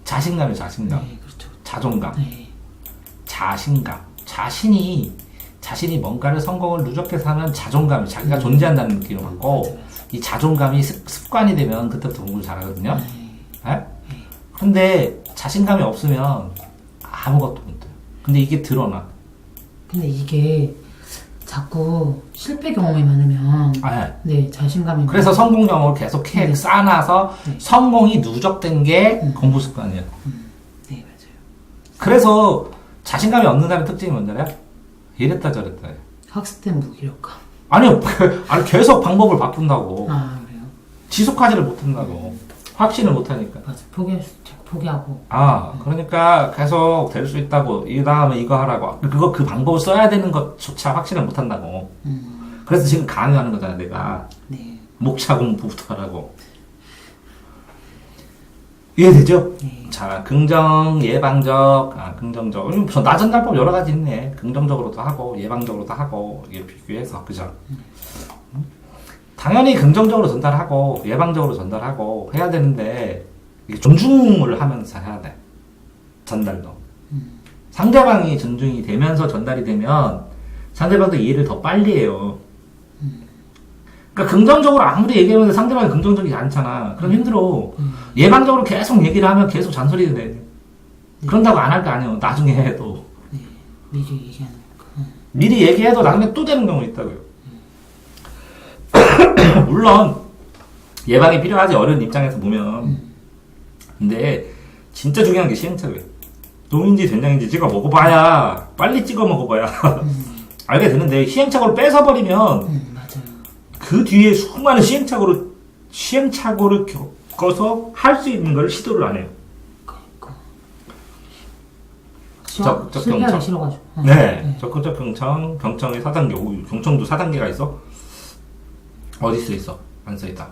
자신감이에요. 자신감. 네, 그렇죠. 자존감. 네. 자신감. 자신이 뭔가를 성공을 누적해서 하면 자존감이 자기가 존재한다는 느낌을 받고 이 자존감이 습관이 되면 그때부터 공부를 잘하거든요. 네? 근데 자신감이 없으면 아무것도 못해요. 근데 이게 드러나. 근데 이게 자꾸 실패 경험이 많으면 네, 자신감이 그래서 성공 경험을 계속 쌓아놔서 성공이 누적된 게 공부 습관이에요. 네, 맞아요. 그래서 자신감이 없는 사람의 특징이 뭔지 알아요? 이랬다 저랬다 해요. 학습된 무기력감. 아니요. 계속 방법을 바꾼다고. 그래요? 지속하지를 못한다고. 확신을 못하니까. 맞아. 포기하고. 그러니까 계속 될 수 있다고. 이 다음에 이거 하라고. 그 방법을 써야 되는 것조차 확신을 못한다고. 그래서 지금 강요하는 거잖아, 내가. 네. 목차 공부부터 하라고. 이해되죠? 네. 자, 긍정, 예방적, 긍정적. 나전달법 여러 가지 있네. 긍정적으로도 하고, 예방적으로도 하고, 이게 비교해서, 그죠? 당연히 긍정적으로 전달하고, 예방적으로 전달하고, 해야 되는데, 이게 존중을 하면서 해야 돼. 전달도. 상대방이 존중이 되면서 전달이 되면, 상대방도 이해를 더 빨리 해요. 그러니까 긍정적으로 아무리 얘기하면 상대방이 긍정적이지 않잖아. 그럼 힘들어. 예방적으로 계속 얘기를 하면 계속 잔소리가 돼. 그런다고 안 할 거 아니에요. 나중에 해도. 네. 미리 얘기하는 거. 미리 얘기해도 나중에 또 되는 경우 있다고요. 물론 예방이 필요하지. 어려운 입장에서 보면. 근데 진짜 중요한 게 시행착오예요. 노인지 된장인지 찍어 먹어봐야 빨리 찍어 먹어봐야 알게 되는데 시행착오를 뺏어버리면 맞아요. 그 뒤에 수많은 시행착오를 겪어서 할 수 있는 걸 시도를 안 해요. 그러니까. 실패하기 싫어가지고. 네. 적극적 경청, 경청의 4단계. 경청도 4단계가 있어? 어디 있어? 안 써있다.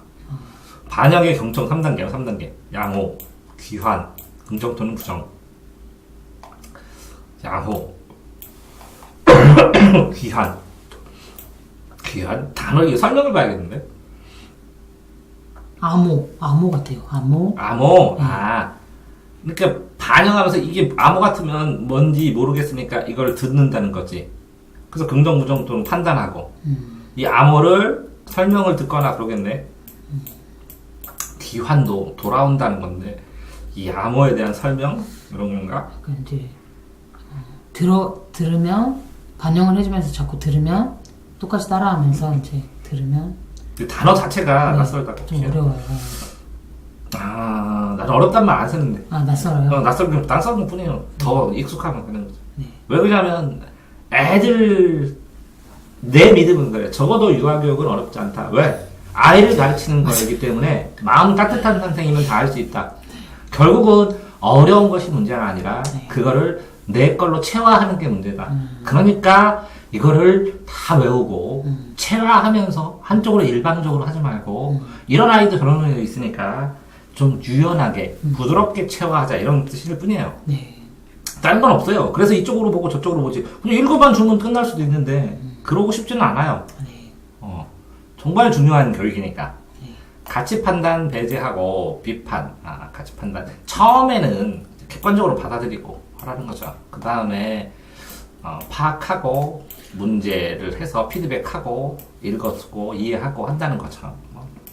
반역의 경청 3단계야, 3단계. 양호, 귀환, 긍정 또는 부정. 양호, 귀환. 단어 이거 설명을 봐야겠는데? 암호 같아요. 암호. 그러니까 반영하면서 이게 암호 같으면 뭔지 모르겠으니까 이걸 듣는다는 거지. 그래서 긍정, 부정 또는 판단하고. 이 암호를 설명을 듣거나 그러겠네. 귀환도 돌아온다는 건데 이 암호에 대한 설명 이런 건가? 그러니까 이제 들으면 반영을 해주면서 자꾸 들으면 똑같이 따라하면서 이제 들으면 단어 자체가 낯설다고. 좀 어려워요. 나는 어렵단 말 안 쓰는데. 낯설어요? 낯설은 뿐이에요. 더 익숙하면 되는 거죠. 네. 왜 그러냐면 애들 내 믿음은 그래. 적어도 유아교육은 어렵지 않다. 왜? 아이를 가르치는 거이기 때문에 마음 따뜻한 선생님은 다 할 수 있다. 결국은 어려운 것이 문제가 아니라 그거를 내 걸로 체화하는 게 문제다. 그러니까 이거를 다 외우고 체화하면서 한쪽으로 일방적으로 하지 말고 이런 아이도 저런 아이도 있으니까 좀 유연하게 부드럽게 체화하자 이런 뜻일 뿐이에요. 네. 다른 건 없어요. 그래서 이쪽으로 보고 저쪽으로 보지. 그냥 읽어만 주면 끝날 수도 있는데 그러고 싶지는 않아요. 네. 정말 중요한 교육이니까. 네. 가치 판단 배제하고 비판, 가치 판단. 처음에는 객관적으로 받아들이고 하라는 거죠. 그 다음에 파악하고 문제를 해서 피드백하고 읽어쓰고 이해하고 한다는 거죠.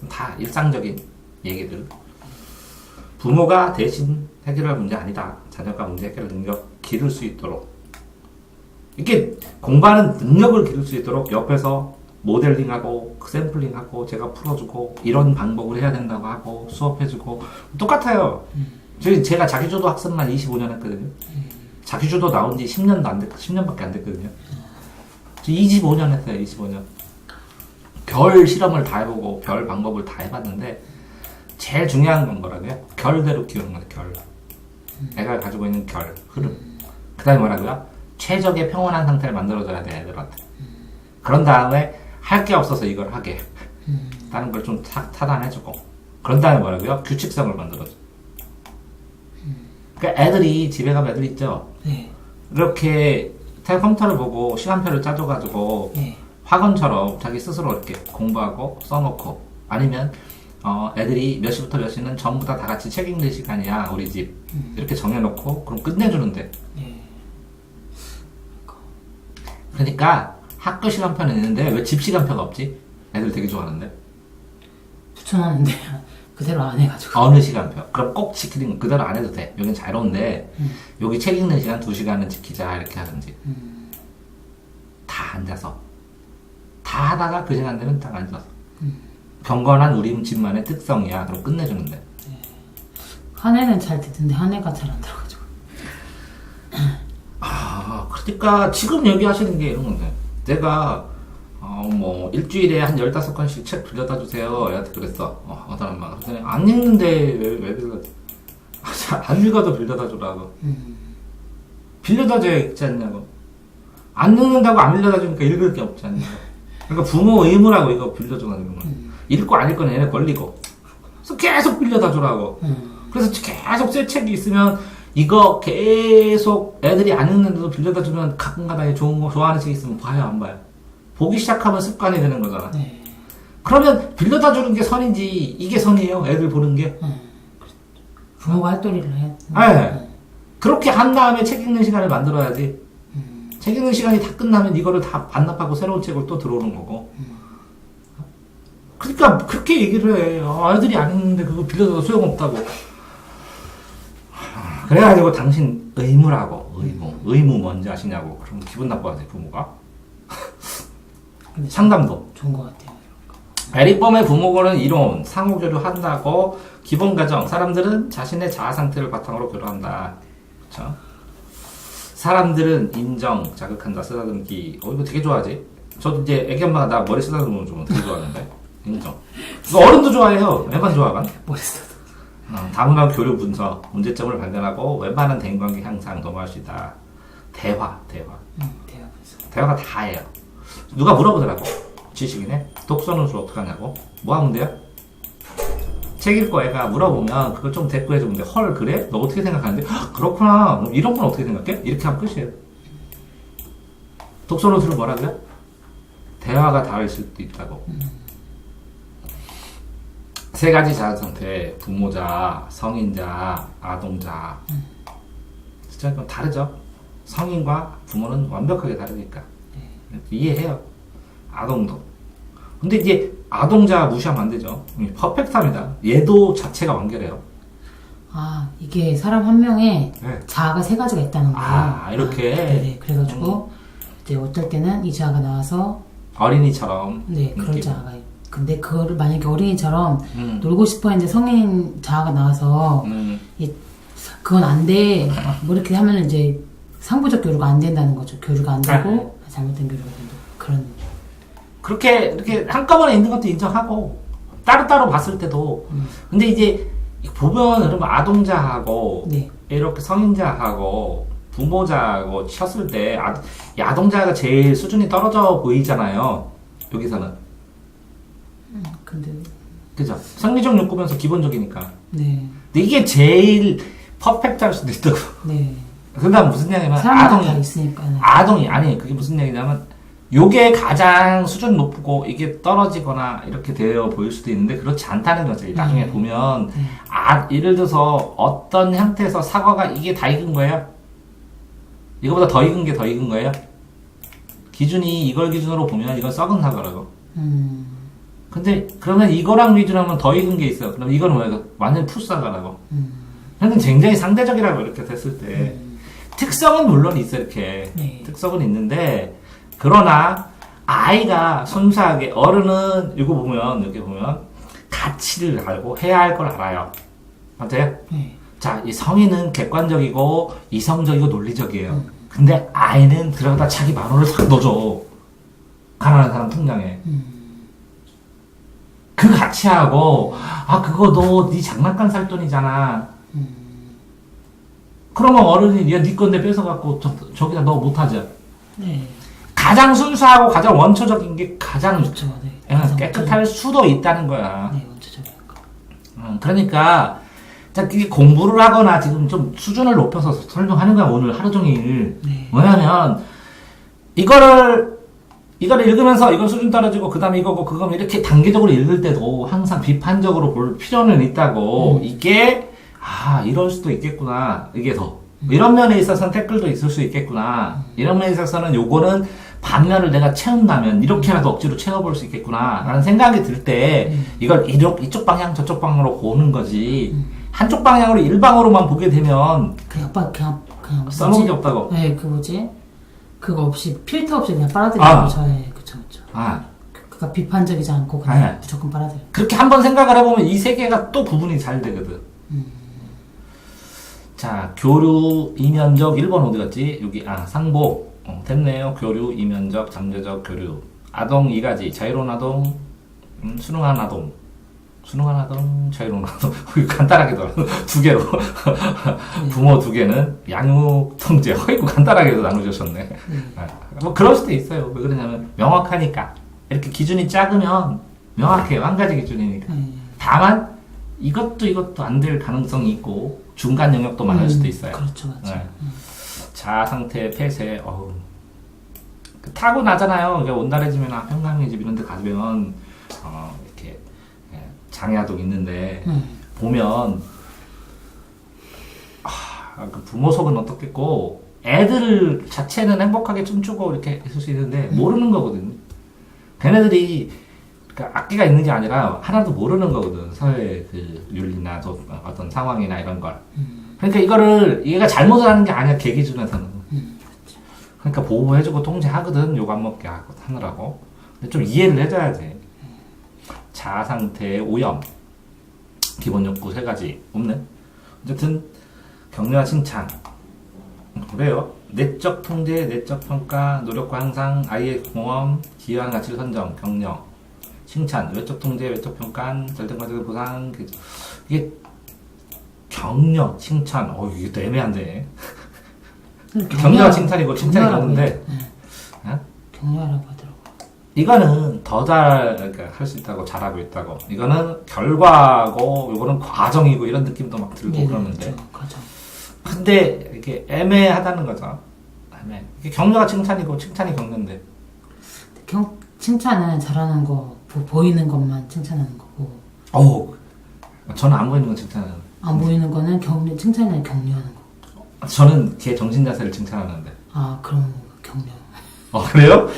다 일상적인 얘기들. 부모가 대신 해결할 문제 아니다. 자녀가 문제 해결 능력 기를 수 있도록. 이렇게 공부하는 능력을 기를 수 있도록 옆에서 모델링하고 샘플링하고 제가 풀어주고 이런 방법을 해야 된다고 하고 수업해주고 똑같아요. 제가 자기주도 학습만 25년 했거든요. 자기주도 나온 지 10년밖에 안 됐거든요. 25년 했어요. 25년. 별 실험을 다 해보고 별 방법을 다 해봤는데 제일 중요한 건 뭐라고요? 결대로 키우는 거예요. 결. 애가 가지고 있는 결, 흐름. 그 다음에 뭐라고요? 최적의 평온한 상태를 만들어줘야 돼, 애들한테. 그런 다음에 할 게 없어서 이걸 하게. 다른 걸 좀 차단해주고. 그런 다음에 뭐라고요? 규칙성을 만들어줘. 그러니까 애들이, 집에 가면 애들 있죠? 네. 이렇게 컴퓨터를 보고 시간표를 짜줘가지고 네. 학원처럼 자기 스스로 이렇게 공부하고 써놓고 아니면 애들이 몇 시부터 몇 시는 전부 다 같이 책 읽는 시간이야 우리 집 이렇게 정해놓고 그럼 끝내주는데 네. 그러니까 학교 시간표는 있는데 왜 집 시간표가 없지? 애들 되게 좋아하는데 붙여놨는데 그대로 안 해가지고. 어느 시간표 그럼 꼭 지키는 거 그대로 안 해도 돼 여긴 자유로운데 여기 책 읽는 시간 2시간은 지키자 이렇게 하든지 다 앉아서 다 하다가 그 시간 되면 딱 앉아서 경건한 우리 집만의 특성이야 그럼 끝내주는데 한 해는 잘 듣는데 한 해가 잘 안 들어가지고. 그러니까 지금 얘기하시는 게 이런 건데 내가 뭐 일주일에 한 15권씩 책 빌려다 주세요 얘한테 그랬어 어떤 엄마가 그랬더니 안 읽는데 왜 빌려다 안 읽어도 빌려다 주라고 빌려다 줘야 읽지 않냐고 안 읽는다고 안 빌려다 주니까 읽을 게 없지 않냐고 그러니까 부모 의무라고 이거 빌려줘가지고 읽고 안 읽고는 얘네 권리고 그래서 계속 빌려다 주라고 그래서 계속 새 책이 있으면 이거 계속 애들이 안 읽는데도 빌려다 주면 가끔가다 좋은 거 좋아하는 책 있으면 봐요 안 봐요 보기 시작하면 습관이 되는 거잖아. 네. 그러면 빌려다 주는 게 선이지 이게 선이에요. 애들 보는 게. 부모가 할 도리를 해. 네. 그렇게 한 다음에 책 읽는 시간을 만들어야지. 책 읽는 시간이 다 끝나면 이거를 다 반납하고 새로운 책을 또 들어오는 거고. 그러니까 그렇게 얘기를 해. 애들이 안 읽는데 그거 빌려줘도 소용없다고. 그래가지고 당신 의무라고. 의무 뭔지 아시냐고. 그럼 기분 나빠하지 부모가. 상담도 좋은 것 같아요. 에릭범의 부모고는 이론, 상호교류 한다고 기본 가정, 사람들은 자신의 자아 상태를 바탕으로 교류한다. 그쵸? 사람들은 인정, 자극한다, 쓰다듬기. 이거 되게 좋아하지? 저도 이제 애기 엄마가 나 머리 쓰다듬는 거 되게 좋아하는데. 인정. 이거 어른도 좋아해요. 애만 좋아하건? 머리 쓰다듬기. 다문화 교류 분석, 문제점을 발견하고 웬만한 대인관계 향상 넘어갈 수 있다. 대화. 대화 분석. 대화가 다예요. 누가 물어보더라고. 지식이네. 독서는 술 어떡하냐고. 뭐 하면 돼요? 책 읽고 애가 물어보면 그걸 좀 대꾸해주면 돼. 헐 그래? 너 어떻게 생각하는데? 그렇구나. 그럼 이런 건 어떻게 생각해? 이렇게 하면 끝이에요. 독서는 술은 뭐라고요? 대화가 다를 수도 있다고. 세 가지 자아 상태. 부모자, 성인자, 아동자. 진짜 좀 다르죠? 성인과 부모는 완벽하게 다르니까. 이해해요. 아동도. 근데 이제 아동자 무시하면 안 되죠. 퍼펙트합니다. 얘도 자체가 완결해요. 이게 사람 한 명에 네. 자아가 세 가지가 있다는 거예요. 이렇게. 네. 그래가지고 이제 어떨 때는 이 자아가 나와서 어린이처럼. 네, 그런 자아가. 근데 그거를 만약에 어린이처럼 놀고 싶어 했는데 성인 자아가 나와서 그건 안 돼. 뭐 이렇게 하면 이제 상부적 교류가 안 된다는 거죠. 교류가 안 되고 잘못된 교류가 된다. 그런. 그렇게 이렇게 한꺼번에 있는 것도 인정하고 따로따로 봤을 때도. 근데 이제 보면 여러분 아동자하고 네. 이렇게 성인자하고 부모자하고 쳤을 때 아동자가 제일 수준이 떨어져 보이잖아요. 여기서는. 근데 그죠? 생리적 욕구면서 기본적이니까. 네. 근데 이게 제일 퍼펙트할 수도 있다고. 네. 그다음 무슨 얘기냐면 사람마다 다 있으니까. 아동이 아니 그게 무슨 얘기냐면 요게 가장 수준 높고 이게 떨어지거나 이렇게 되어 보일 수도 있는데 그렇지 않다는 거죠. 나중에 보면 예를 들어서 어떤 형태에서 사과가 이게 다 익은 거예요? 이거보다 더 익은 게 더 익은 거예요? 기준이 이걸 기준으로 보면 이건 썩은 사과라고. 근데 그러면 이거랑 기준하면 더 익은 게 있어요. 그럼 이건 뭐예요? 완전 풋사과라고. 그러니까 굉장히 상대적이라고 이렇게 됐을 때 특성은 물론 있어 이렇게 특성은 있는데 그러나 아이가 순수하게 어른은 이거 보면 이렇게 보면 가치를 알고 해야 할 걸 알아요. 맞아요? 자, 이 성인은 객관적이고 이성적이고 논리적이에요. 근데 아이는 들어가다 자기 만원을 싹 넣어줘. 가난한 사람 통장에. 그 가치하고 그거 너 네 장난감 살 돈이잖아. 그러면 어른이 네 건데 뺏어갖고 저기다 넣어 못하죠. 네. 가장 순수하고 가장 원초적인 게 가장 그렇죠. 네. 깨끗할 수도 있다는 거야. 네, 원초적인 거. 그러니까 이게 공부를 하거나 지금 좀 수준을 높여서 설명하는 거야 오늘 하루 종일. 네. 뭐냐면 이거를 읽으면서 이거 수준 떨어지고 그 다음에 이거고 그거면 이렇게 단계적으로 읽을 때도 항상 비판적으로 볼 필요는 있다고. 이게 이럴 수도 있겠구나. 이게 더 이런 면에 있어서는 댓글도 있을 수 있겠구나. 이런 면에 있어서는 요거는 반면을 내가 채운다면 이렇게라도 억지로 채워볼 수 있겠구나 라는 생각이 들 때 이걸 이쪽 방향 저쪽 방향으로 보는 거지. 한쪽 방향으로 일방으로만 보게 되면 그냥 써놓은 게 없다고. 네, 그거 없이 필터 없이 그냥 빨아들이는 거죠. 네, 그쵸. 그러니까 비판적이지 않고 그냥 무조건 빨아들여. 그렇게 한번 생각을 해보면 이 세 개가 또 구분이 잘 되거든. 자, 교류, 이면적, 1번 어디 갔지? 여기, 상보. 됐네요. 교류, 이면적, 잠재적, 교류. 아동 2가지. 자유로운 아동, 수능한 아동. 수능한 아동, 자유로운 아동. 간단하게도 두 개로. 부모 두 개는 양육, 통제. 이거 간단하게도 나누셨네. 뭐 그럴 수도 있어요. 왜 그러냐면 명확하니까. 이렇게 기준이 작으면 명확해요. 한 가지 기준이니까. 다만 이것도 안 될 가능성이 있고 중간 영역도 많을 수도 있어요. 그렇죠, 맞죠. 네. 자아 상태, 폐쇄, 타고나잖아요. 그러니까 온달해지면 평강의 집 이런 데 가면 이렇게 장애아동 있는데 보면 그 부모 속은 어떻겠고 애들 자체는 행복하게 춤추고 이렇게 있을 수 있는데 모르는 거거든요. 걔네들이 그러니까 악기가 있는 게 아니라 하나도 모르는 거거든. 사회 그 윤리나 어떤 상황이나 이런 걸. 그러니까 얘가 잘못을 하는 게 아니야. 걔 기준에서는. 그러니까 보호해주고 통제하거든. 욕 안 먹게 하느라고. 근데 좀 이해를 해줘야지. 자아 상태, 오염, 기본 욕구 3가지 없네. 어쨌든 격려와 칭찬. 그래요. 내적 통제, 내적 평가, 노력과 향상, 아이의 모험, 기여하는 가치를 선정, 격려. 칭찬, 외적 통제, 외적 평가, 절대 과제의 보상. 이게 격려, 칭찬. 이게 또 애매한데. 격려와 칭찬이고 칭찬이 없는데. 격려라고 하더라고. 이거는 더 잘 할 수 있다고, 잘하고 있다고. 이거는 결과고, 이거는 과정이고 이런 느낌도 막 들고 그러는데. 과정. 근데 이게 애매하다는 거죠. 이게 격려가 칭찬이고 칭찬이 격려인데. 칭찬은 잘하는 거, 보이는 것만 칭찬하는 거고. 저는 안 보이는 건 칭찬하는. 안 보이는 거는 칭찬이 격려하는 거. 저는 걔 정신 자세를 칭찬하는데. 그럼 격려. 그래요?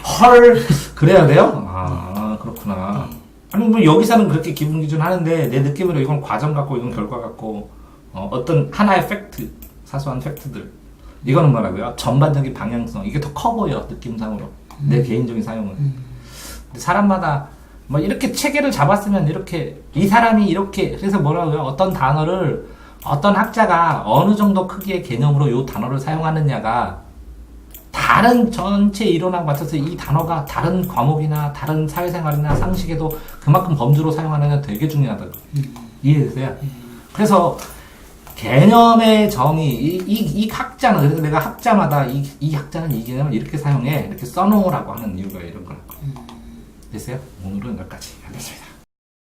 헐, 그래야 돼요? 그렇구나. 아니, 뭐 여기서는 그렇게 기분 기준 하는데 내 느낌으로 이건 과정 같고 이건 결과 같고 어떤 하나의 팩트, 사소한 팩트들. 이거는 뭐라고요? 전반적인 방향성. 이게 더 커 보여, 느낌상으로. 내 개인적인 사용은. 근데 사람마다 뭐 이렇게 체계를 잡았으면 이렇게 이 사람이 이렇게 그래서 뭐라고요? 어떤 단어를 어떤 학자가 어느 정도 크기의 개념으로 이 단어를 사용하느냐가 다른 전체 이론하고 맞춰서 이 단어가 다른 과목이나 다른 사회생활이나 상식에도 그만큼 범주로 사용하느냐 되게 중요하다고. 이해되세요? 그래서 개념의 정의, 이 학자는, 그래서 내가 학자마다 이 학자는 이 개념을 이렇게 사용해. 이렇게 써놓으라고 하는 이유가 이런 거라고. 됐어요? 오늘은 여기까지 하겠습니다.